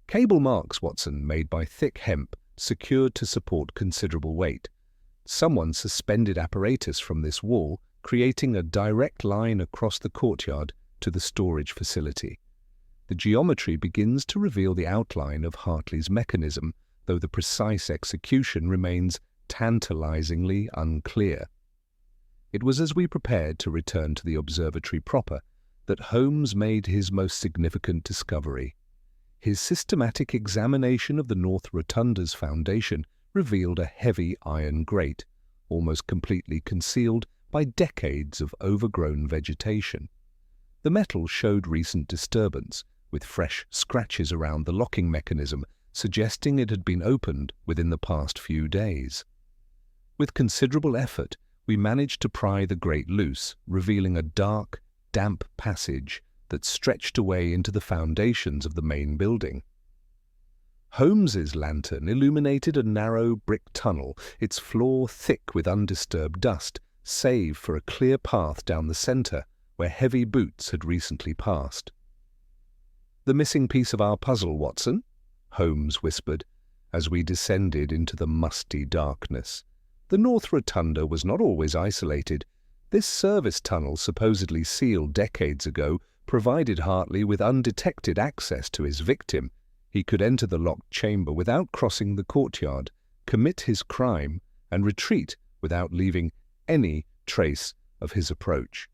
"Cable marks, Watson, made by thick hemp, secured to support considerable weight. Someone suspended apparatus from this wall, creating a direct line across the courtyard to the storage facility. The geometry begins to reveal the outline of Hartley's mechanism, though the precise execution remains tantalizingly unclear." It was as we prepared to return to the observatory proper that Holmes made his most significant discovery. His systematic examination of the North Rotunda's foundation revealed a heavy iron grate, almost completely concealed by decades of overgrown vegetation. The metal showed recent disturbance, with fresh scratches around the locking mechanism, suggesting it had been opened within the past few days. With considerable effort, we managed to pry the grate loose, revealing a dark, damp passage that stretched away into the foundations of the main building. Holmes's lantern illuminated a narrow brick tunnel, its floor thick with undisturbed dust, save for a clear path down the center where heavy boots had recently passed. "The missing piece of our puzzle, Watson," Holmes whispered, as we descended into the musty darkness. The North Rotunda was not always isolated. This service tunnel, supposedly sealed decades ago, provided Hartley with undetected access to his victim. He could enter the locked chamber without crossing the courtyard, commit his crime, and retreat without leaving any trace of his approach.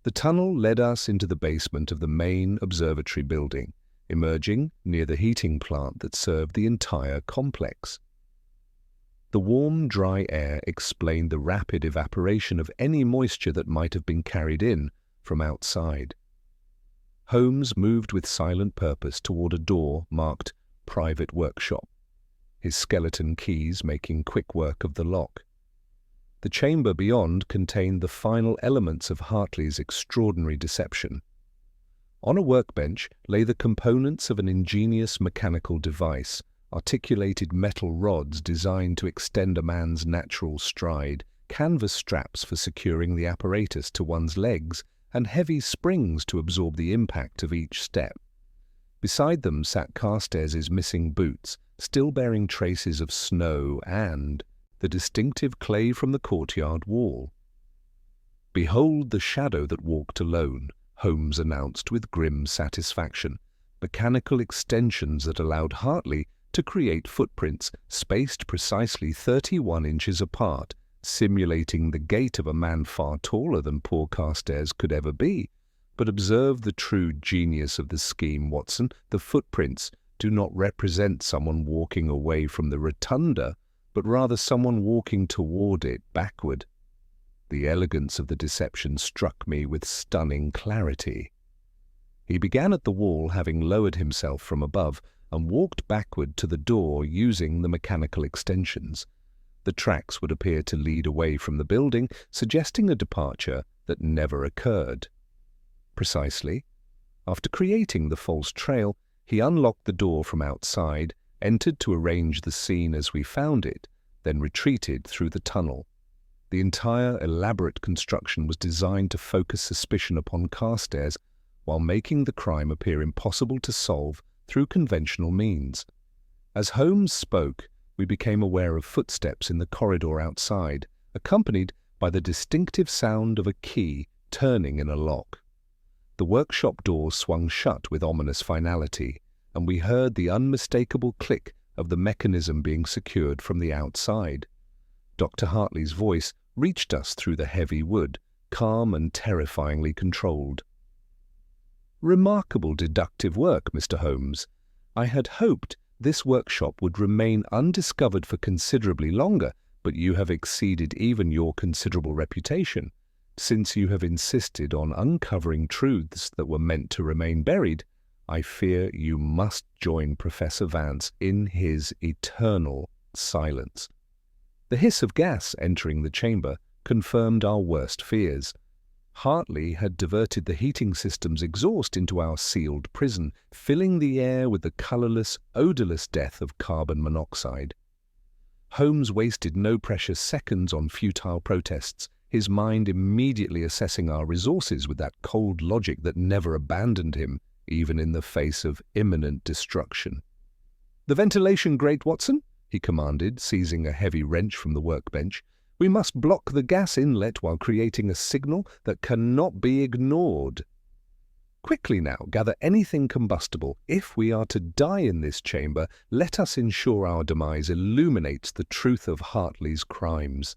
The tunnel led us into the basement of the main observatory building, emerging near the heating plant that served the entire complex. The warm, dry air explained the rapid evaporation of any moisture that might have been carried in from outside. Holmes moved with silent purpose toward a door marked Private Workshop, his skeleton keys making quick work of the lock. The chamber beyond contained the final elements of Hartley's extraordinary deception. On a workbench lay the components of an ingenious mechanical device, articulated metal rods designed to extend a man's natural stride, canvas straps for securing the apparatus to one's legs, and heavy springs to absorb the impact of each step. Beside them sat Carstairs' missing boots, still bearing traces of snow and the distinctive clay from the courtyard wall. "Behold the shadow that walked alone," Holmes announced with grim satisfaction, mechanical extensions that allowed Hartley to create footprints spaced precisely 31 inches apart, simulating the gait of a man far taller than poor Carstairs could ever be. But observe the true genius of the scheme, Watson. The footprints do not represent someone walking away from the rotunda, but rather someone walking toward it backward. The elegance of the deception struck me with stunning clarity. He began at the wall, having lowered himself from above, and walked backward to the door using the mechanical extensions. The tracks would appear to lead away from the building, suggesting a departure that never occurred. Precisely. After creating the false trail, he unlocked the door from outside, entered to arrange the scene as we found it, then retreated through the tunnel. The entire elaborate construction was designed to focus suspicion upon Carstairs while making the crime appear impossible to solve through conventional means. As Holmes spoke, we became aware of footsteps in the corridor outside, accompanied by the distinctive sound of a key turning in a lock. The workshop door swung shut with ominous finality, and we heard the unmistakable click of the mechanism being secured from the outside. Dr. Hartley's voice reached us through the heavy wood, calm and terrifyingly controlled. "Remarkable deductive work, Mr. Holmes. I had hoped this workshop would remain undiscovered for considerably longer, but you have exceeded even your considerable reputation. Since you have insisted on uncovering truths that were meant to remain buried, I fear you must join Professor Vance in his eternal silence." The hiss of gas entering the chamber confirmed our worst fears. Hartley had diverted the heating system's exhaust into our sealed prison, filling the air with the colorless, odorless death of carbon monoxide. Holmes wasted no precious seconds on futile protests, his mind immediately assessing our resources with that cold logic that never abandoned him, even in the face of imminent destruction. "The ventilation grate, Watson," he commanded, seizing a heavy wrench from the workbench. "We must block the gas inlet while creating a signal that cannot be ignored. Quickly now, gather anything combustible. If we are to die in this chamber, let us ensure our demise illuminates the truth of Hartley's crimes."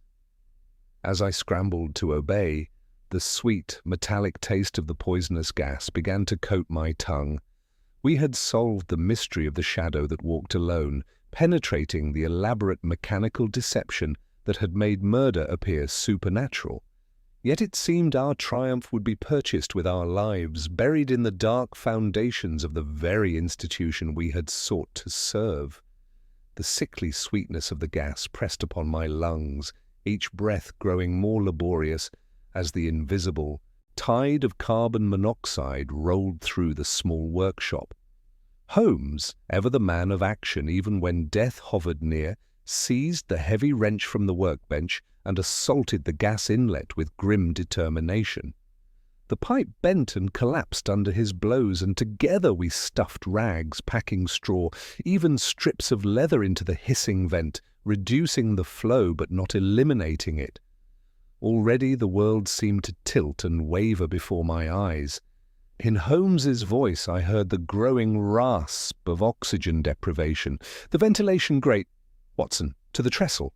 As I scrambled to obey, the sweet, metallic taste of the poisonous gas began to coat my tongue. We had solved the mystery of the shadow that walked alone, penetrating the elaborate mechanical deception that had made murder appear supernatural. Yet it seemed our triumph would be purchased with our lives, buried in the dark foundations of the very institution we had sought to serve. The sickly sweetness of the gas pressed upon my lungs, each breath growing more laborious as the invisible tide of carbon monoxide rolled through the small workshop. Holmes, ever the man of action even when death hovered near, seized the heavy wrench from the workbench and assaulted the gas inlet with grim determination. The pipe bent and collapsed under his blows, and together we stuffed rags, packing straw, even strips of leather into the hissing vent, reducing the flow but not eliminating it. Already the world seemed to tilt and waver before my eyes. In Holmes's voice I heard the growing rasp of oxygen deprivation. The ventilation grate. Watson, to the trestle.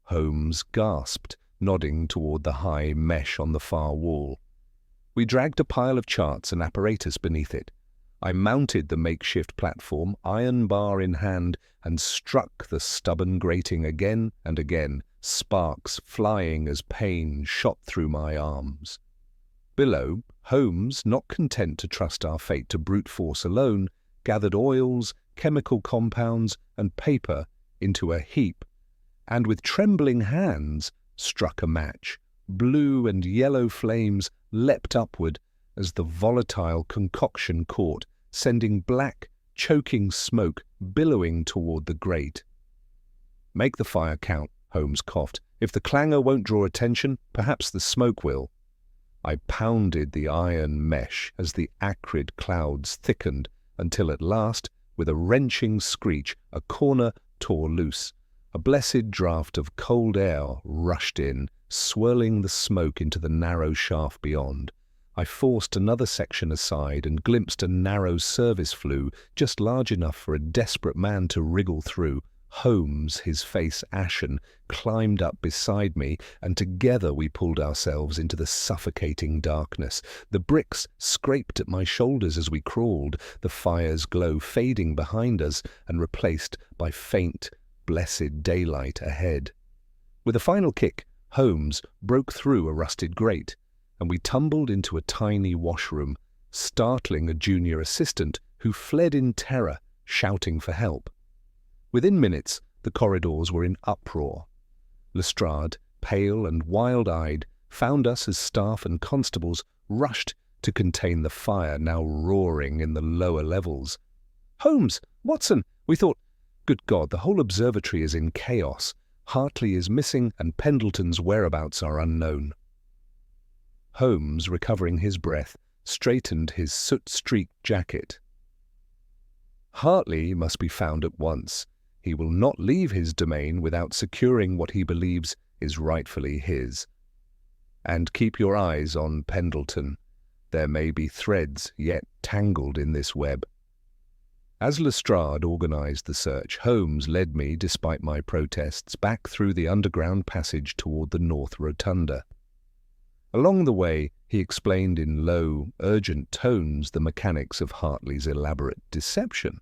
Holmes gasped, nodding toward the high mesh on the far wall. We dragged a pile of charts and apparatus beneath it. I mounted the makeshift platform, iron bar in hand, and struck the stubborn grating again and again, sparks flying as pain shot through my arms. Below, Holmes, not content to trust our fate to brute force alone, gathered oils, chemical compounds, and paper into a heap, and with trembling hands struck a match. Blue and yellow flames leapt upward as the volatile concoction caught, sending black, choking smoke billowing toward the grate. "Make the fire count," Holmes coughed. "If the clangor won't draw attention, perhaps the smoke will." I pounded the iron mesh as the acrid clouds thickened until at last, with a wrenching screech, a corner tore loose. A blessed draught of cold air rushed in, swirling the smoke into the narrow shaft beyond. I forced another section aside and glimpsed a narrow service flue, just large enough for a desperate man to wriggle through. Holmes, his face ashen, climbed up beside me, and together we pulled ourselves into the suffocating darkness. The bricks scraped at my shoulders as we crawled, the fire's glow fading behind us and replaced by faint, blessed daylight ahead. With a final kick, Holmes broke through a rusted grate, and we tumbled into a tiny washroom, startling a junior assistant who fled in terror, shouting for help. Within minutes, the corridors were in uproar. Lestrade, pale and wild-eyed, found us as staff and constables rushed to contain the fire now roaring in the lower levels. "Holmes! Watson! We thought—" "Good God, the whole observatory is in chaos. Hartley is missing and Pendleton's whereabouts are unknown." Holmes, recovering his breath, straightened his soot-streaked jacket. "Hartley must be found at once. He will not leave his domain without securing what he believes is rightfully his. And keep your eyes on Pendleton. There may be threads yet tangled in this web." As Lestrade organized the search, Holmes led me, despite my protests, back through the underground passage toward the North Rotunda. Along the way, he explained in low, urgent tones the mechanics of Hartley's elaborate deception.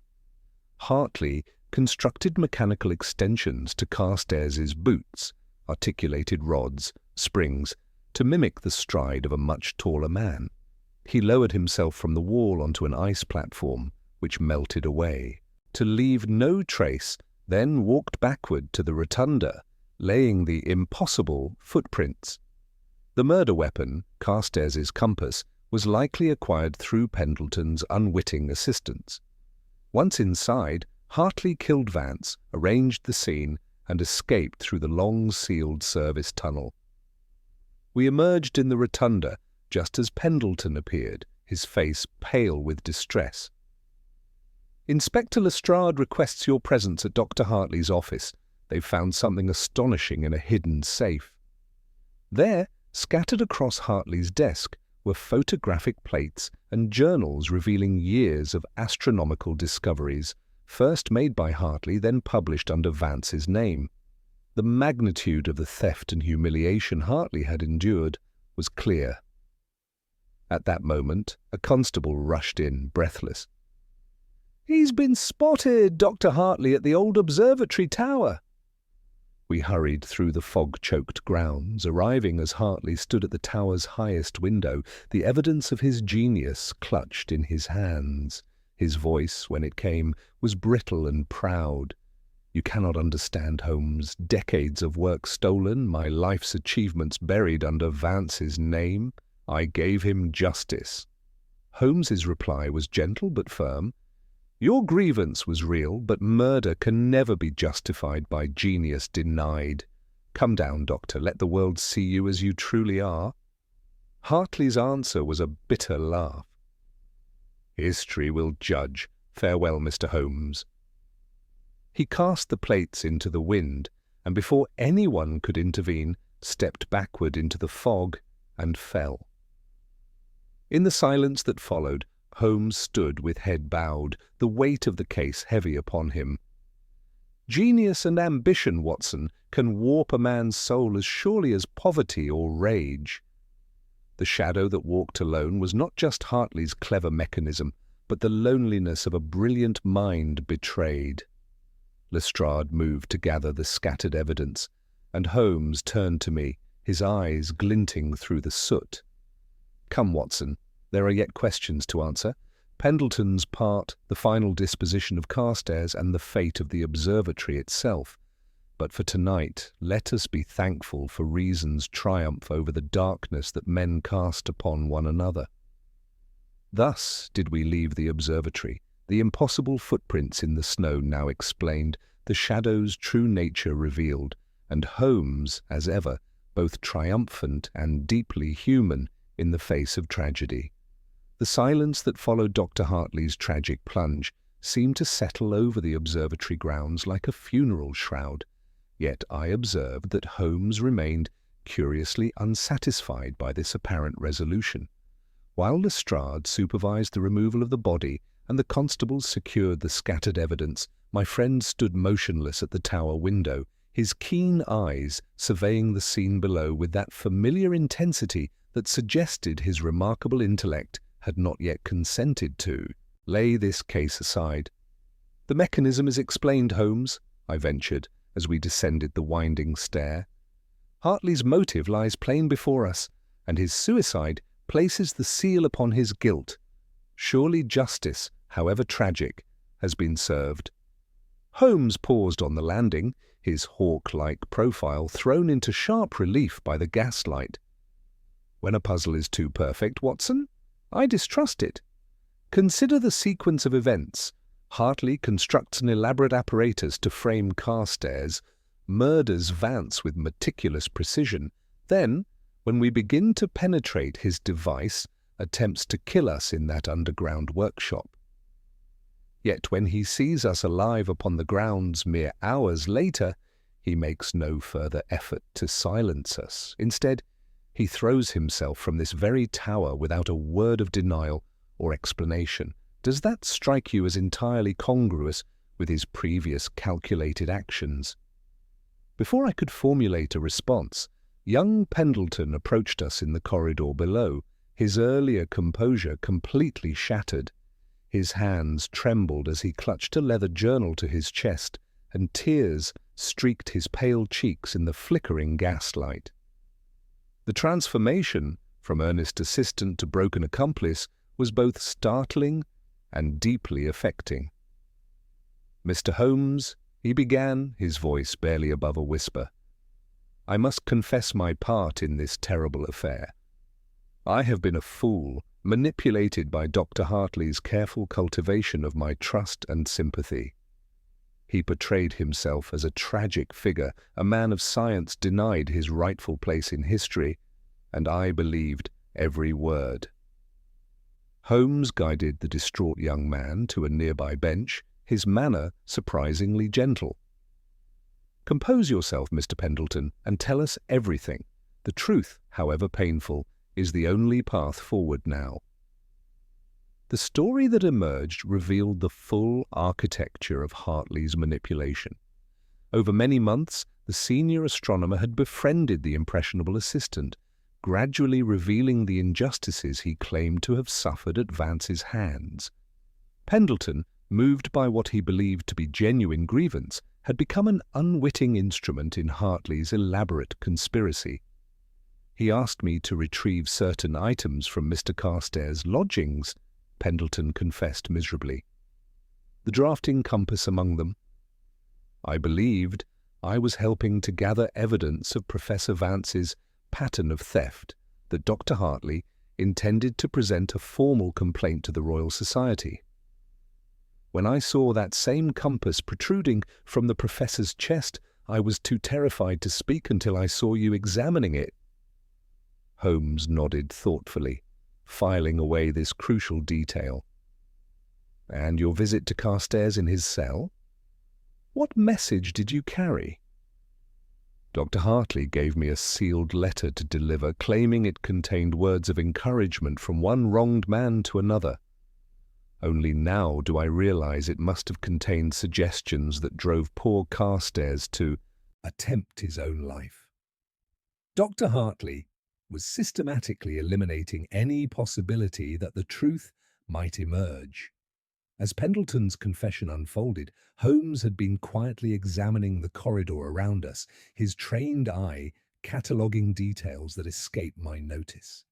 Hartley constructed mechanical extensions to Carstairs's boots, articulated rods, springs, to mimic the stride of a much taller man. He lowered himself from the wall onto an ice platform, which melted away, to leave no trace, then walked backward to the rotunda, laying the impossible footprints. The murder weapon, Carstairs's compass, was likely acquired through Pendleton's unwitting assistance. Once inside, Hartley killed Vance, arranged the scene, and escaped through the long sealed service tunnel. We emerged in the rotunda just as Pendleton appeared, his face pale with distress. "Inspector Lestrade requests your presence at Dr. Hartley's office. They've found something astonishing in a hidden safe." There, scattered across Hartley's desk, were photographic plates and journals revealing years of astronomical discoveries, first made by Hartley, then published under Vance's name. The magnitude of the theft and humiliation Hartley had endured was clear. At that moment, a constable rushed in, breathless. "He's been spotted, Dr. Hartley, at the old observatory tower." We hurried through the fog-choked grounds, arriving as Hartley stood at the tower's highest window, the evidence of his genius clutched in his hands. His voice, when it came, was brittle and proud. "You cannot understand, Holmes. Decades of work stolen, my life's achievements buried under Vance's name. I gave him justice." Holmes's reply was gentle but firm. "Your grievance was real, but murder can never be justified by genius denied. Come down, Doctor, let the world see you as you truly are." Hartley's answer was a bitter laugh. "History will judge. Farewell, Mr. Holmes." He cast the plates into the wind, and before anyone could intervene, stepped backward into the fog and fell. In the silence that followed, Holmes stood with head bowed, the weight of the case heavy upon him. Genius and ambition, Watson, can warp a man's soul as surely as poverty or rage. The shadow that walked alone was not just Hartley's clever mechanism, but the loneliness of a brilliant mind betrayed. Lestrade moved to gather the scattered evidence, and Holmes turned to me, his eyes glinting through the soot. "Come, Watson, there are yet questions to answer. Pendleton's part, the final disposition of Carstairs, and the fate of the observatory itself. But for tonight, let us be thankful for reason's triumph over the darkness that men cast upon one another." Thus did we leave the observatory, the impossible footprints in the snow now explained, the shadow's true nature revealed, and Holmes, as ever, both triumphant and deeply human in the face of tragedy. The silence that followed Dr. Hartley's tragic plunge seemed to settle over the observatory grounds like a funeral shroud, yet I observed that Holmes remained curiously unsatisfied by this apparent resolution. While Lestrade supervised the removal of the body and the constables secured the scattered evidence, my friend stood motionless at the tower window, his keen eyes surveying the scene below with that familiar intensity that suggested his remarkable intellect had not yet consented to lay this case aside. "The mechanism is explained, Holmes," I ventured as we descended the winding stair. "Hartley's motive lies plain before us, and his suicide places the seal upon his guilt. Surely justice, however tragic, has been served." Holmes paused on the landing, his hawk-like profile thrown into sharp relief by the gaslight. "When a puzzle is too perfect, Watson, I distrust it. Consider the sequence of events. Hartley constructs an elaborate apparatus to frame Carstairs, murders Vance with meticulous precision, then, when we begin to penetrate his device, attempts to kill us in that underground workshop. Yet when he sees us alive upon the grounds mere hours later, he makes no further effort to silence us. Instead, he throws himself from this very tower without a word of denial or explanation. Does that strike you as entirely congruous with his previous calculated actions? Before I could formulate a response, young Pendleton approached us in the corridor below, his earlier composure completely shattered. His hands trembled as he clutched a leather journal to his chest, and tears streaked his pale cheeks in the flickering gaslight. The transformation from earnest assistant to broken accomplice was both startling and deeply affecting. "Mr. Holmes," he began, his voice barely above a whisper, "I must confess my part in this terrible affair. I have been a fool, manipulated by Dr. Hartley's careful cultivation of my trust and sympathy. He portrayed himself as a tragic figure, a man of science denied his rightful place in history, and I believed every word." Holmes guided the distraught young man to a nearby bench, his manner surprisingly gentle. "Compose yourself, Mr. Pendleton, and tell us everything. The truth, however painful, is the only path forward now." The story that emerged revealed the full architecture of Hartley's manipulation. Over many months, the senior astronomer had befriended the impressionable assistant, gradually revealing the injustices he claimed to have suffered at Vance's hands. Pendleton, moved by what he believed to be genuine grievance, had become an unwitting instrument in Hartley's elaborate conspiracy. He asked me to retrieve certain items from Mr. Carstairs' lodgings, Pendleton confessed miserably. The drafting compass among them. I believed I was helping to gather evidence of Professor Vance's pattern of theft that Dr. Hartley intended to present a formal complaint to the Royal Society. When I saw that same compass protruding from the professor's chest, I was too terrified to speak until I saw you examining it. Holmes nodded thoughtfully, filing away this crucial detail. And your visit to Carstairs in his cell? What message did you carry? Dr. Hartley gave me a sealed letter to deliver, claiming it contained words of encouragement from one wronged man to another. Only now do I realize it must have contained suggestions that drove poor Carstairs to attempt his own life. Dr. Hartley was systematically eliminating any possibility that the truth might emerge. As Pendleton's confession unfolded, Holmes had been quietly examining the corridor around us, his trained eye cataloguing details that escaped my notice.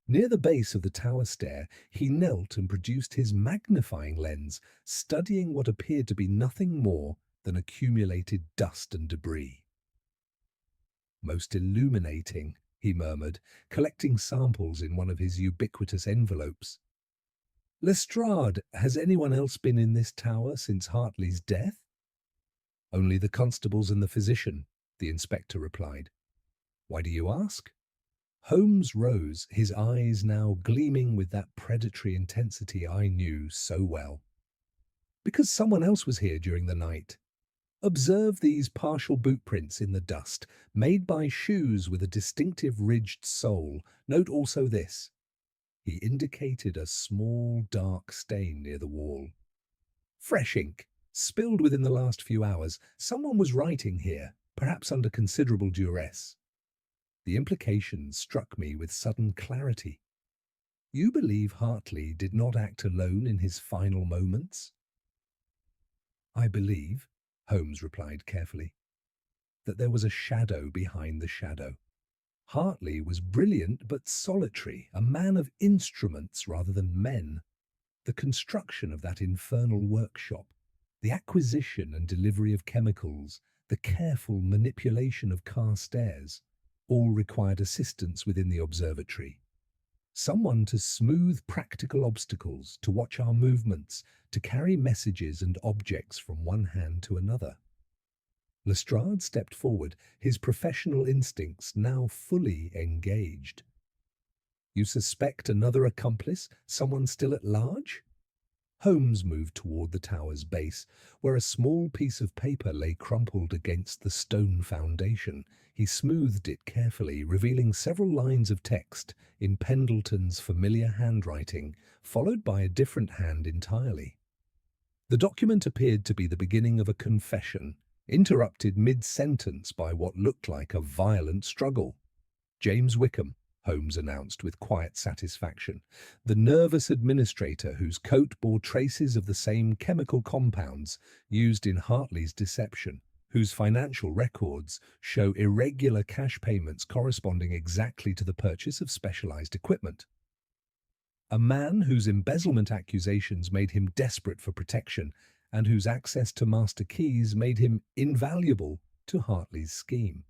Near the base of the tower stair, he knelt and produced his magnifying lens, studying what appeared to be nothing more than accumulated dust and debris. "Most illuminating," he murmured, collecting samples in one of his ubiquitous envelopes. "Lestrade, has anyone else been in this tower since Hartley's death?" "Only the constables and the physician," the inspector replied. "Why do you ask?" Holmes rose, his eyes now gleaming with that predatory intensity I knew so well. "Because someone else was here during the night. Observe these partial boot prints in the dust, made by shoes with a distinctive ridged sole. Note also this." He indicated a small, dark stain near the wall. "Fresh ink, spilled within the last few hours. Someone was writing here, perhaps under considerable duress." The implication struck me with sudden clarity. "You believe Hartley did not act alone in his final moments?" "I believe," Holmes replied carefully, "that there was a shadow behind the shadow. Hartley was brilliant but solitary, a man of instruments rather than men. The construction of that infernal workshop, the acquisition and delivery of chemicals, the careful manipulation of Carstairs, all required assistance within the observatory. Someone to smooth practical obstacles, to watch our movements, to carry messages and objects from one hand to another." Lestrade stepped forward, his professional instincts now fully engaged. "You suspect another accomplice, someone still at large?" Holmes moved toward the tower's base, where a small piece of paper lay crumpled against the stone foundation. He smoothed it carefully, revealing several lines of text in Pendleton's familiar handwriting, followed by a different hand entirely. The document appeared to be the beginning of a confession, interrupted mid-sentence by what looked like a violent struggle. "James Wickham," Holmes announced with quiet satisfaction, "the nervous administrator whose coat bore traces of the same chemical compounds used in Hartley's deception, whose financial records show irregular cash payments corresponding exactly to the purchase of specialized equipment. A man whose embezzlement accusations made him desperate for protection and whose access to master keys made him invaluable to Hartley's scheme."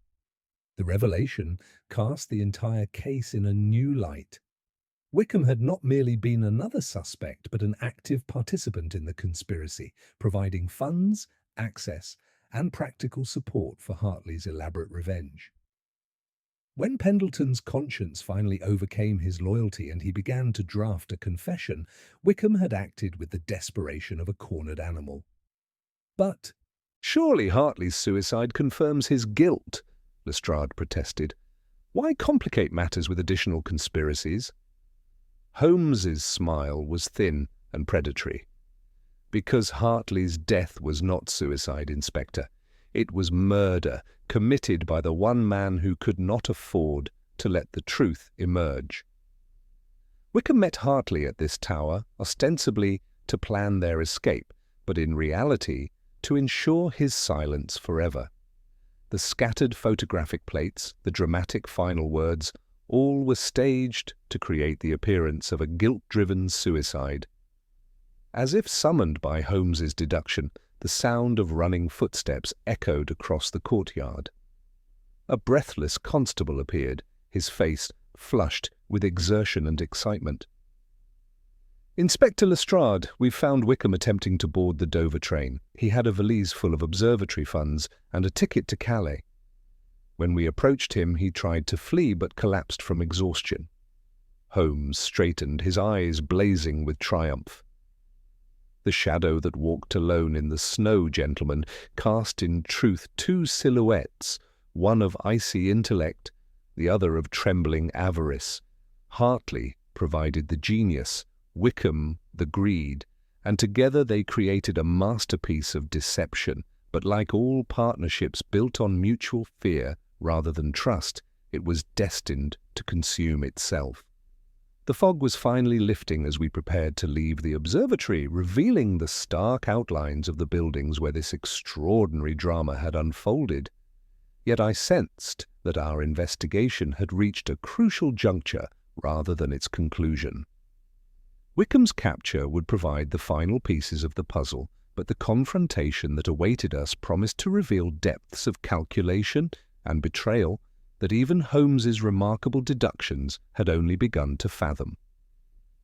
The revelation cast the entire case in a new light. Wickham had not merely been another suspect, but an active participant in the conspiracy, providing funds, access, and practical support for Hartley's elaborate revenge. When Pendleton's conscience finally overcame his loyalty and he began to draft a confession, Wickham had acted with the desperation of a cornered animal. "But surely Hartley's suicide confirms his guilt," Lestrade protested. "Why complicate matters with additional conspiracies?" Holmes's smile was thin and predatory. "Because Hartley's death was not suicide, Inspector. It was murder, committed by the one man who could not afford to let the truth emerge. Wickham met Hartley at this tower, ostensibly to plan their escape, but in reality to ensure his silence forever. The scattered photographic plates, the dramatic final words, all were staged to create the appearance of a guilt-driven suicide. As if summoned by Holmes's deduction, the sound of running footsteps echoed across the courtyard. A breathless constable appeared, his face flushed with exertion and excitement. "Inspector Lestrade, we've found Wickham attempting to board the Dover train. He had a valise full of observatory funds and a ticket to Calais. When we approached him, he tried to flee but collapsed from exhaustion." Holmes straightened, his eyes blazing with triumph. The shadow that walked alone in the snow, gentlemen, cast in truth two silhouettes, one of icy intellect, the other of trembling avarice. Hartley provided the genius, Wickham the greed, and together they created a masterpiece of deception. But like all partnerships built on mutual fear rather than trust, it was destined to consume itself. The fog was finally lifting as we prepared to leave the observatory, revealing the stark outlines of the buildings where this extraordinary drama had unfolded. Yet I sensed that our investigation had reached a crucial juncture rather than its conclusion. Wickham's capture would provide the final pieces of the puzzle, but the confrontation that awaited us promised to reveal depths of calculation and betrayal that even Holmes's remarkable deductions had only begun to fathom.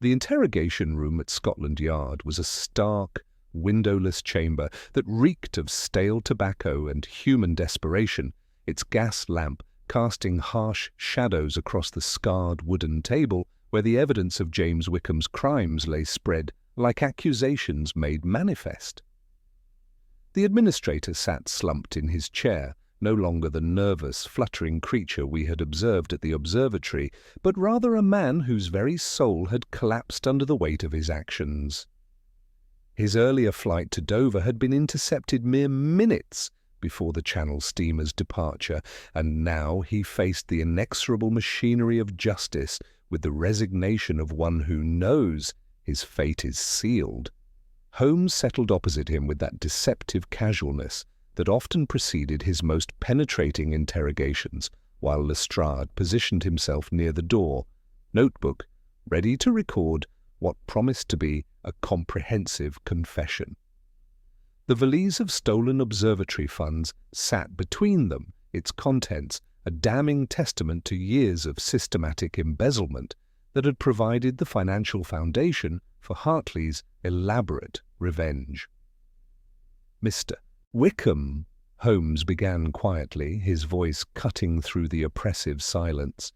The interrogation room at Scotland Yard was a stark, windowless chamber that reeked of stale tobacco and human desperation, its gas lamp casting harsh shadows across the scarred wooden table where the evidence of James Wickham's crimes lay spread like accusations made manifest. The administrator sat slumped in his chair, no longer the nervous, fluttering creature we had observed at the observatory, but rather a man whose very soul had collapsed under the weight of his actions. His earlier flight to Dover had been intercepted mere minutes before the Channel steamer's departure, and now he faced the inexorable machinery of justice with the resignation of one who knows his fate is sealed. Holmes settled opposite him with that deceptive casualness that often preceded his most penetrating interrogations, while Lestrade positioned himself near the door, notebook ready to record what promised to be a comprehensive confession. The valise of stolen observatory funds sat between them, its contents a damning testament to years of systematic embezzlement that had provided the financial foundation for Hartley's elaborate revenge. "Mr. Wickham," Holmes began quietly, his voice cutting through the oppressive silence,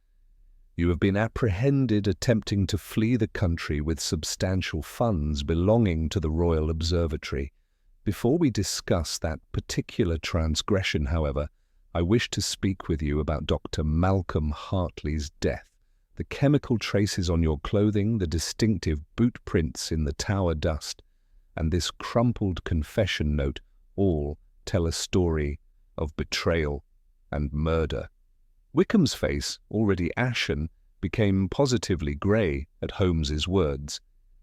"you have been apprehended attempting to flee the country with substantial funds belonging to the Royal Observatory. Before we discuss that particular transgression, however, I wish to speak with you about Dr. Malcolm Hartley's death. The chemical traces on your clothing, the distinctive boot prints in the tower dust, and this crumpled confession note all tell a story of betrayal and murder." Wickham's face, already ashen, became positively grey at Holmes's words.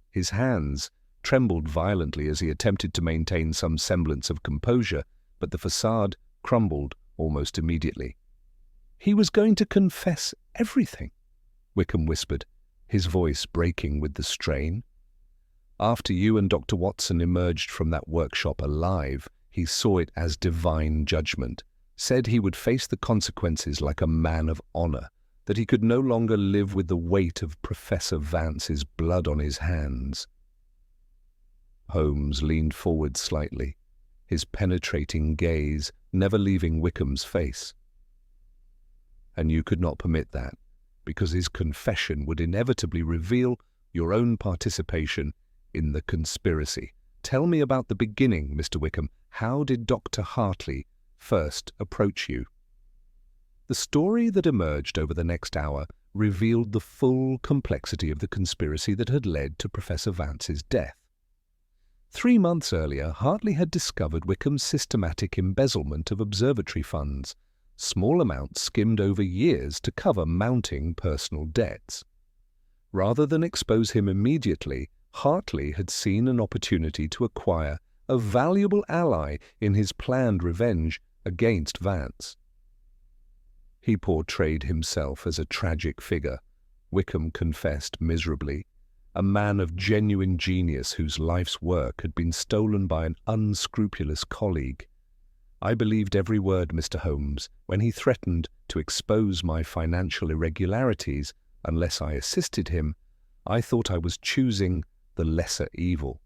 His hands trembled violently as he attempted to maintain some semblance of composure, but the facade crumbled almost immediately. "He was going to confess everything," Wickham whispered, his voice breaking with the strain. "After you and Dr. Watson emerged from that workshop alive, he saw it as divine judgment, said he would face the consequences like a man of honor, that he could no longer live with the weight of Professor Vance's blood on his hands." Holmes leaned forward slightly, his penetrating gaze never leaving Wickham's face. "And you could not permit that, because his confession would inevitably reveal your own participation in the conspiracy. Tell me about the beginning, Mr. Wickham. How did Dr. Hartley first approach you?" The story that emerged over the next hour revealed the full complexity of the conspiracy that had led to Professor Vance's death. 3 months earlier, Hartley had discovered Wickham's systematic embezzlement of observatory funds, small amounts skimmed over years to cover mounting personal debts. Rather than expose him immediately, Hartley had seen an opportunity to acquire a valuable ally in his planned revenge against Vance. He portrayed himself as a tragic figure, Wickham confessed miserably, a man of genuine genius whose life's work had been stolen by an unscrupulous colleague. I believed every word, Mr. Holmes, when he threatened to expose my financial irregularities unless I assisted him. I thought I was choosing the lesser evil.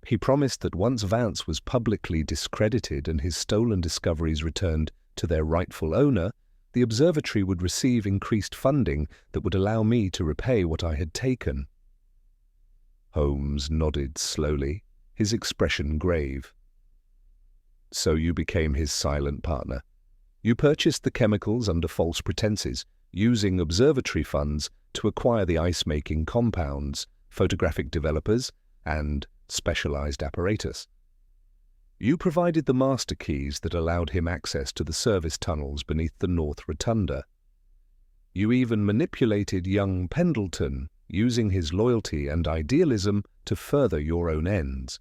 He promised that once Vance was publicly discredited and his stolen discoveries returned to their rightful owner, the observatory would receive increased funding that would allow me to repay what I had taken. Holmes nodded slowly, his expression grave. So you became his silent partner. You purchased the chemicals under false pretenses, using observatory funds to acquire the ice-making compounds, photographic developers, and specialized apparatus. You provided the master keys that allowed him access to the service tunnels beneath the North Rotunda. You even manipulated young Pendleton, using his loyalty and idealism to further your own ends.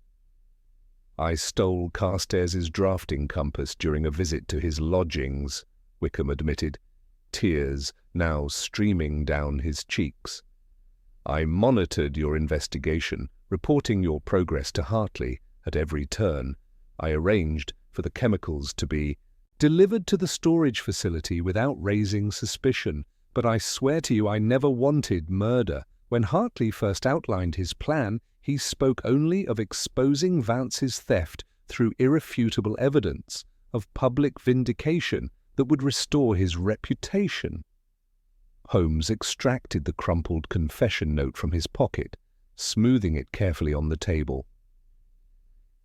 I stole Carstairs' drafting compass during a visit to his lodgings, Wickham admitted, tears now streaming down his cheeks. I monitored your investigation, reporting your progress to Hartley at every turn. I arranged for the chemicals to be delivered to the storage facility without raising suspicion, but I swear to you I never wanted murder. When Hartley first outlined his plan, he spoke only of exposing Vance's theft through irrefutable evidence, of public vindication that would restore his reputation. Holmes extracted the crumpled confession note from his pocket, smoothing it carefully on the table.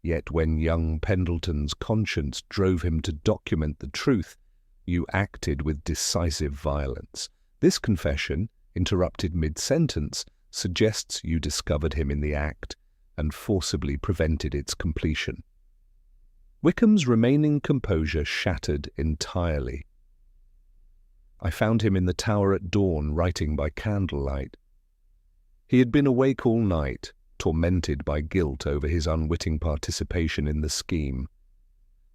Yet when young Pendleton's conscience drove him to document the truth, you acted with decisive violence. This confession, interrupted mid-sentence, suggests you discovered him in the act and forcibly prevented its completion. Wickham's remaining composure shattered entirely. I found him in the tower at dawn, writing by candlelight. He had been awake all night, tormented by guilt over his unwitting participation in the scheme.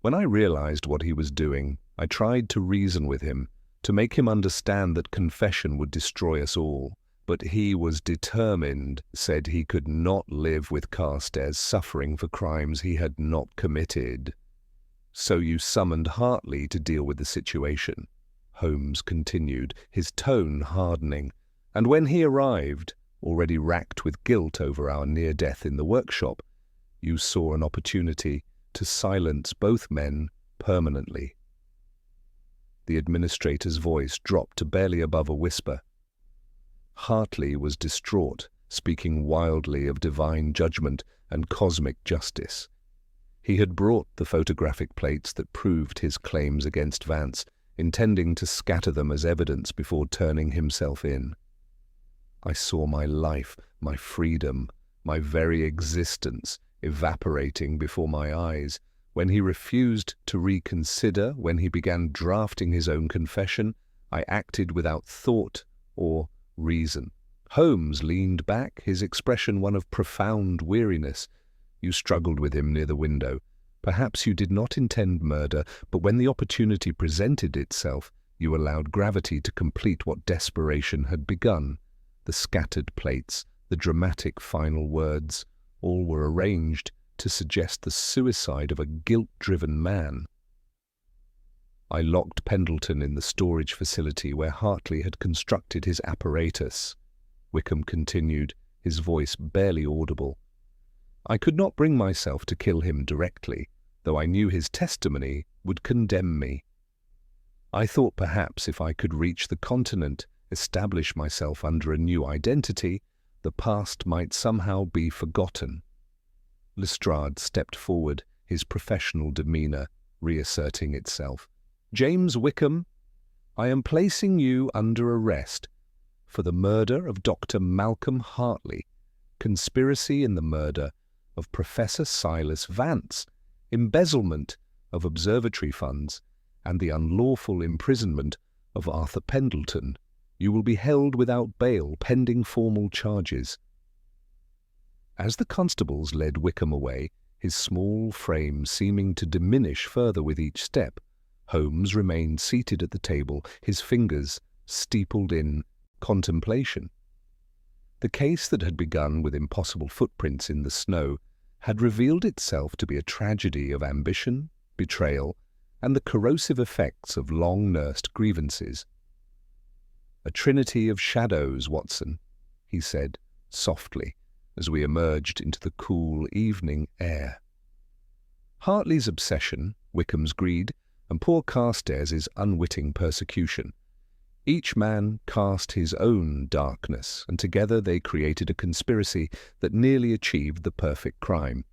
When I realized what he was doing, I tried to reason with him, to make him understand that confession would destroy us all. But he was determined, said he could not live with Carstairs suffering for crimes he had not committed. So you summoned Hartley to deal with the situation, Holmes continued, his tone hardening. And when he arrived, already racked with guilt over our near death in the workshop, you saw an opportunity to silence both men permanently. The administrator's voice dropped to barely above a whisper. Hartley was distraught, speaking wildly of divine judgment and cosmic justice. He had brought the photographic plates that proved his claims against Vance, intending to scatter them as evidence before turning himself in. I saw my life, my freedom, my very existence evaporating before my eyes. When he refused to reconsider, when he began drafting his own confession, I acted without thought or reason. Holmes leaned back, his expression one of profound weariness. You struggled with him near the window. Perhaps you did not intend murder, but when the opportunity presented itself, you allowed gravity to complete what desperation had begun. The scattered plates, the dramatic final words, all were arranged to suggest the suicide of a guilt-driven man. I locked Pendleton in the storage facility where Hartley had constructed his apparatus, Wickham continued, his voice barely audible. I could not bring myself to kill him directly, though I knew his testimony would condemn me. I thought perhaps if I could reach the continent, establish myself under a new identity, the past might somehow be forgotten. Lestrade stepped forward, his professional demeanor reasserting itself. James Wickham, I am placing you under arrest for the murder of Dr. Malcolm Hartley, conspiracy in the murder of Professor Silas Vance, embezzlement of observatory funds, and the unlawful imprisonment of Arthur Pendleton. You will be held without bail pending formal charges. As the constables led Wickham away, his small frame seeming to diminish further with each step. Holmes remained seated at the table, his fingers steepled in contemplation. The case that had begun with impossible footprints in the snow had revealed itself to be a tragedy of ambition, betrayal, and the corrosive effects of long-nursed grievances. "A trinity of shadows, Watson," he said softly as we emerged into the cool evening air. Hartley's obsession, Wickham's greed, and poor Carstairs' unwitting persecution. Each man cast his own darkness, and together they created a conspiracy that nearly achieved the perfect crime.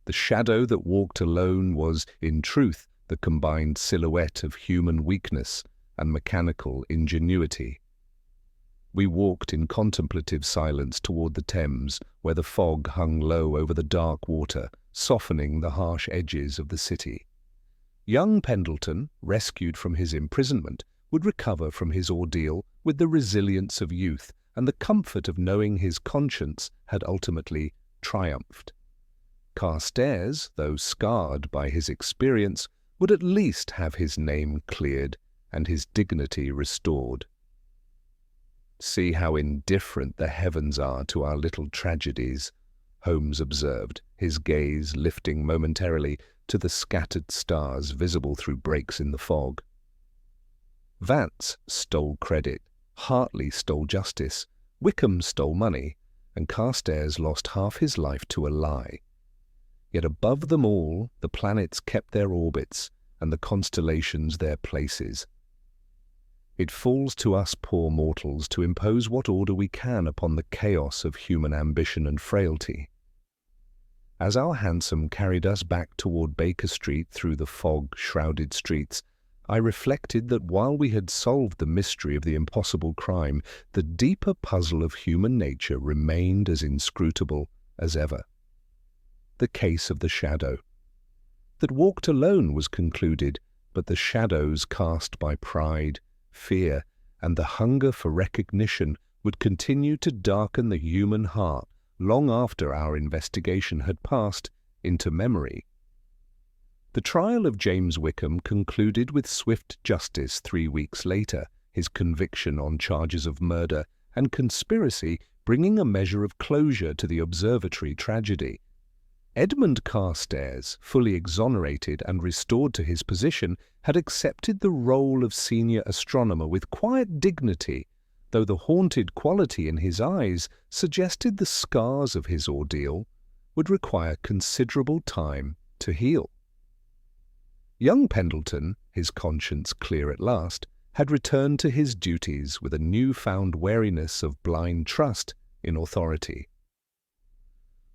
The shadow that walked alone was, in truth, the combined silhouette of human weakness and mechanical ingenuity. We walked in contemplative silence toward the Thames, where the fog hung low over the dark water, softening the harsh edges of the city. Young Pendleton, rescued from his imprisonment, would recover from his ordeal with the resilience of youth and the comfort of knowing his conscience had ultimately triumphed. Carstairs, though scarred by his experience, would at least have his name cleared and his dignity restored. "See how indifferent the heavens are to our little tragedies," Holmes observed, his gaze lifting momentarily to the scattered stars visible through breaks in the fog. Vance stole credit, Hartley stole justice, Wickham stole money, and Carstairs lost half his life to a lie. Yet above them all, the planets kept their orbits and the constellations their places. It falls to us poor mortals to impose what order we can upon the chaos of human ambition and frailty. As our hansom carried us back toward Baker Street through the fog-shrouded streets, I reflected that while we had solved the mystery of the impossible crime, the deeper puzzle of human nature remained as inscrutable as ever. The case of the shadow. That walked alone was concluded, but the shadows cast by pride, fear, and the hunger for recognition would continue to darken the human heart long after our investigation had passed into memory. The trial of James Wickham concluded with swift justice 3 weeks later, his conviction on charges of murder and conspiracy bringing a measure of closure to the observatory tragedy. Edmund Carstairs, fully exonerated and restored to his position, had accepted the role of senior astronomer with quiet dignity, though the haunted quality in his eyes suggested the scars of his ordeal would require considerable time to heal. Young Pendleton, his conscience clear at last, had returned to his duties with a newfound wariness of blind trust in authority.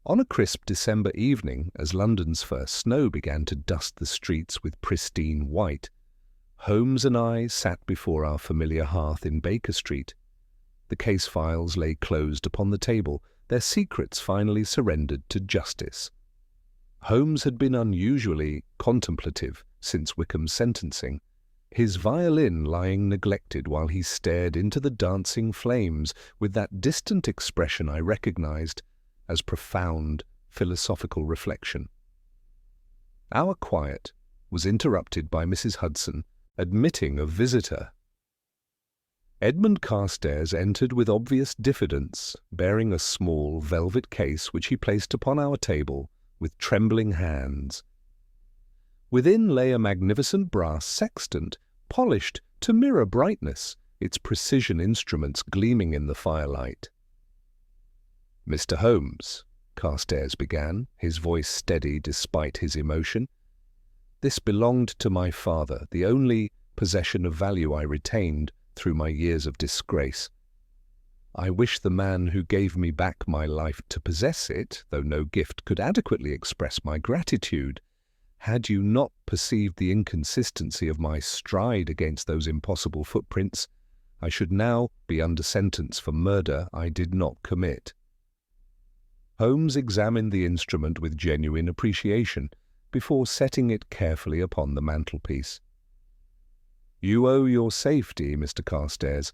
On a crisp December evening, as London's first snow began to dust the streets with pristine white, Holmes and I sat before our familiar hearth in Baker Street. The case files lay closed upon the table, their secrets finally surrendered to justice. Holmes had been unusually contemplative since Wickham's sentencing, his violin lying neglected while he stared into the dancing flames with that distant expression I recognized as profound philosophical reflection. Our quiet was interrupted by Mrs. Hudson admitting a visitor. Edmund Carstairs entered with obvious diffidence, bearing a small velvet case which he placed upon our table with trembling hands. Within lay a magnificent brass sextant, polished to mirror brightness, its precision instruments gleaming in the firelight. "Mr. Holmes," Carstairs began, his voice steady despite his emotion, "this belonged to my father, the only possession of value I retained through my years of disgrace. I wish the man who gave me back my life to possess it, though no gift could adequately express my gratitude. Had you not perceived the inconsistency of my stride against those impossible footprints, I should now be under sentence for murder I did not commit." Holmes examined the instrument with genuine appreciation before setting it carefully upon the mantelpiece. "You owe your safety, Mr. Carstairs,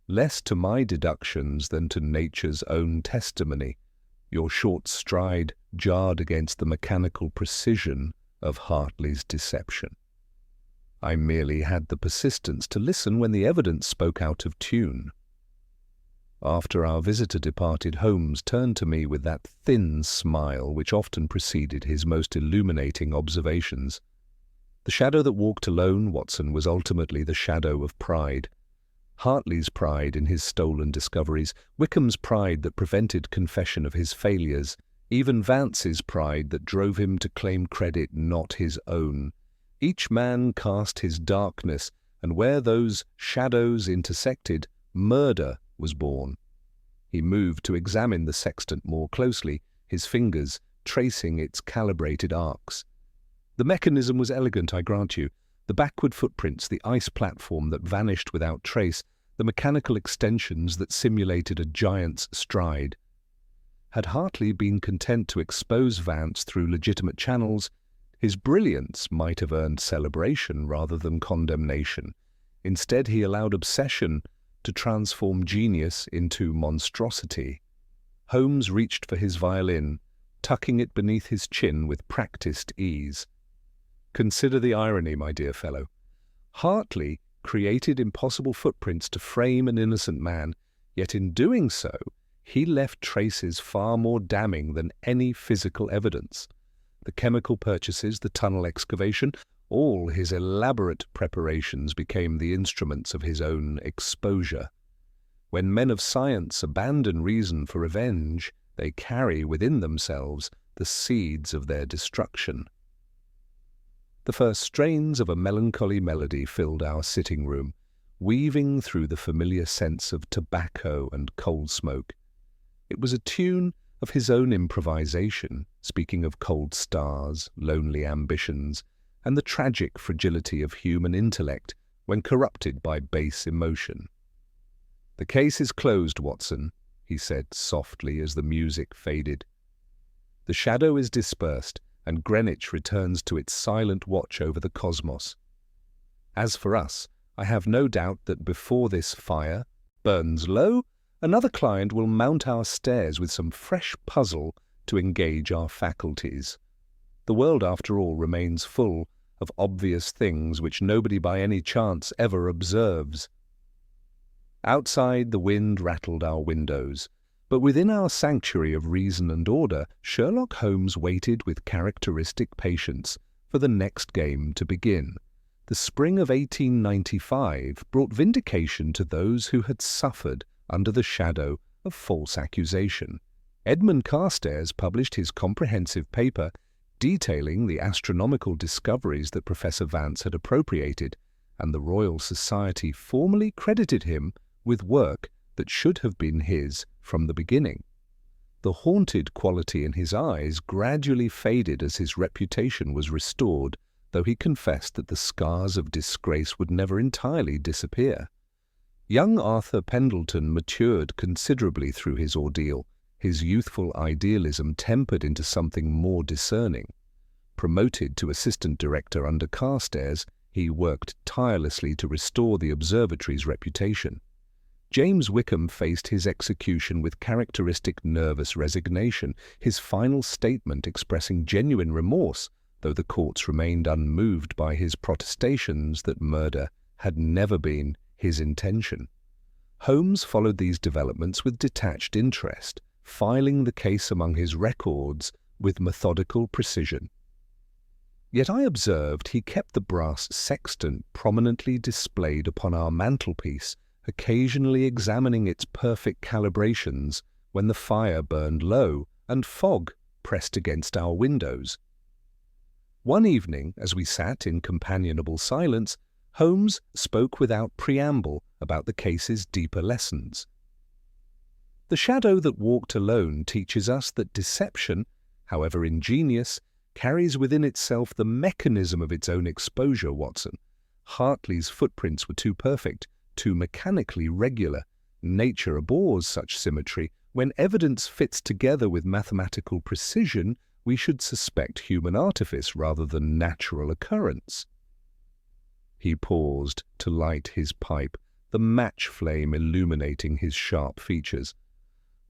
less to my deductions than to nature's own testimony. Your short stride jarred against the mechanical precision of Hartley's deception. I merely had the persistence to listen when the evidence spoke out of tune. After our visitor departed, Holmes turned to me with that thin smile which often preceded his most illuminating observations. The shadow that walked alone, Watson, was ultimately the shadow of pride. Hartley's pride in his stolen discoveries, Wickham's pride that prevented confession of his failures, even Vance's pride that drove him to claim credit not his own. Each man cast his darkness, and where those shadows intersected, murder was born. He moved to examine the sextant more closely, his fingers tracing its calibrated arcs. The mechanism was elegant, I grant you. The backward footprints, the ice platform that vanished without trace, the mechanical extensions that simulated a giant's stride. Had Hartley been content to expose Vance through legitimate channels, his brilliance might have earned celebration rather than condemnation. Instead, he allowed obsession to transform genius into monstrosity. Holmes reached for his violin, tucking it beneath his chin with practiced ease. Consider the irony, my dear fellow. Hartley created impossible footprints to frame an innocent man, yet in doing so, he left traces far more damning than any physical evidence. The chemical purchases, the tunnel excavation, all his elaborate preparations became the instruments of his own exposure. When men of science abandon reason for revenge, they carry within themselves the seeds of their destruction. The first strains of a melancholy melody filled our sitting room, weaving through the familiar scents of tobacco and coal smoke. It was a tune of his own improvisation, speaking of cold stars, lonely ambitions, and the tragic fragility of human intellect when corrupted by base emotion. "The case is closed, Watson," he said softly as the music faded. "The shadow is dispersed, and Greenwich returns to its silent watch over the cosmos. As for us, I have no doubt that before this fire burns low, another client will mount our stairs with some fresh puzzle to engage our faculties. The world, after all, remains full of obvious things which nobody by any chance ever observes." Outside, the wind rattled our windows, but within our sanctuary of reason and order, Sherlock Holmes waited with characteristic patience for the next game to begin. The spring of 1895 brought vindication to those who had suffered under the shadow of false accusation. Edmund Carstairs published his comprehensive paper detailing the astronomical discoveries that Professor Vance had appropriated, and the Royal Society formally credited him with work that should have been his from the beginning. The haunted quality in his eyes gradually faded as his reputation was restored, though he confessed that the scars of disgrace would never entirely disappear. Young Arthur Pendleton matured considerably through his ordeal, his youthful idealism tempered into something more discerning. Promoted to assistant director under Carstairs, he worked tirelessly to restore the observatory's reputation. James Wickham faced his execution with characteristic nervous resignation, his final statement expressing genuine remorse, though the courts remained unmoved by his protestations that murder had never been his intention. Holmes followed these developments with detached interest, filing the case among his records with methodical precision. Yet I observed he kept the brass sextant prominently displayed upon our mantelpiece, occasionally examining its perfect calibrations when the fire burned low and fog pressed against our windows. One evening, as we sat in companionable silence, Holmes spoke without preamble about the case's deeper lessons. "The shadow that walked alone teaches us that deception, however ingenious, carries within itself the mechanism of its own exposure, Watson. Hartley's footprints were too perfect, too mechanically regular. Nature abhors such symmetry. When evidence fits together with mathematical precision, we should suspect human artifice rather than natural occurrence." He paused to light his pipe, the match flame illuminating his sharp features.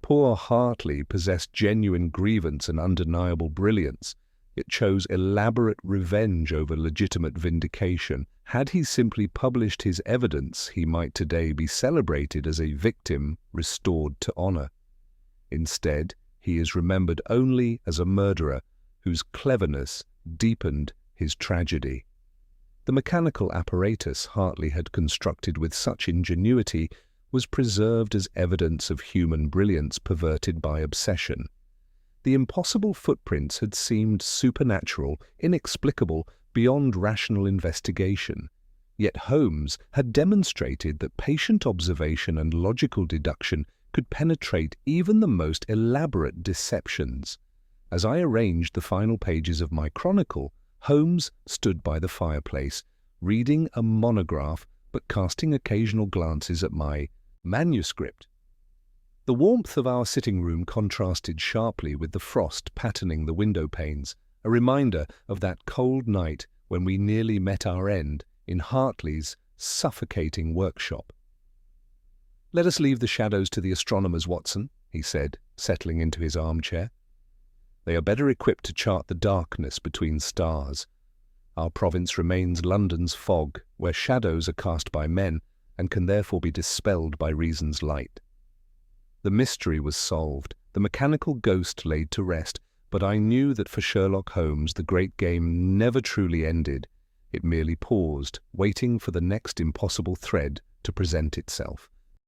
Poor Hartley possessed genuine grievance and undeniable brilliance. It chose elaborate revenge over legitimate vindication. Had he simply published his evidence, he might today be celebrated as a victim restored to honor. Instead, he is remembered only as a murderer whose cleverness deepened his tragedy. The mechanical apparatus Hartley had constructed with such ingenuity was preserved as evidence of human brilliance perverted by obsession. The impossible footprints had seemed supernatural, inexplicable, beyond rational investigation. Yet Holmes had demonstrated that patient observation and logical deduction could penetrate even the most elaborate deceptions. As I arranged the final pages of my chronicle, Holmes stood by the fireplace, reading a monograph but casting occasional glances at my manuscript. The warmth of our sitting room contrasted sharply with the frost patterning the window panes, a reminder of that cold night when we nearly met our end in Hartley's suffocating workshop. "Let us leave the shadows to the astronomers, Watson," he said, settling into his armchair. "They are better equipped to chart the darkness between stars. Our province remains London's fog, where shadows are cast by men and can therefore be dispelled by reason's light." The mystery was solved, the mechanical ghost laid to rest, but I knew that for Sherlock Holmes the great game never truly ended. It merely paused, waiting for the next impossible thread to present itself.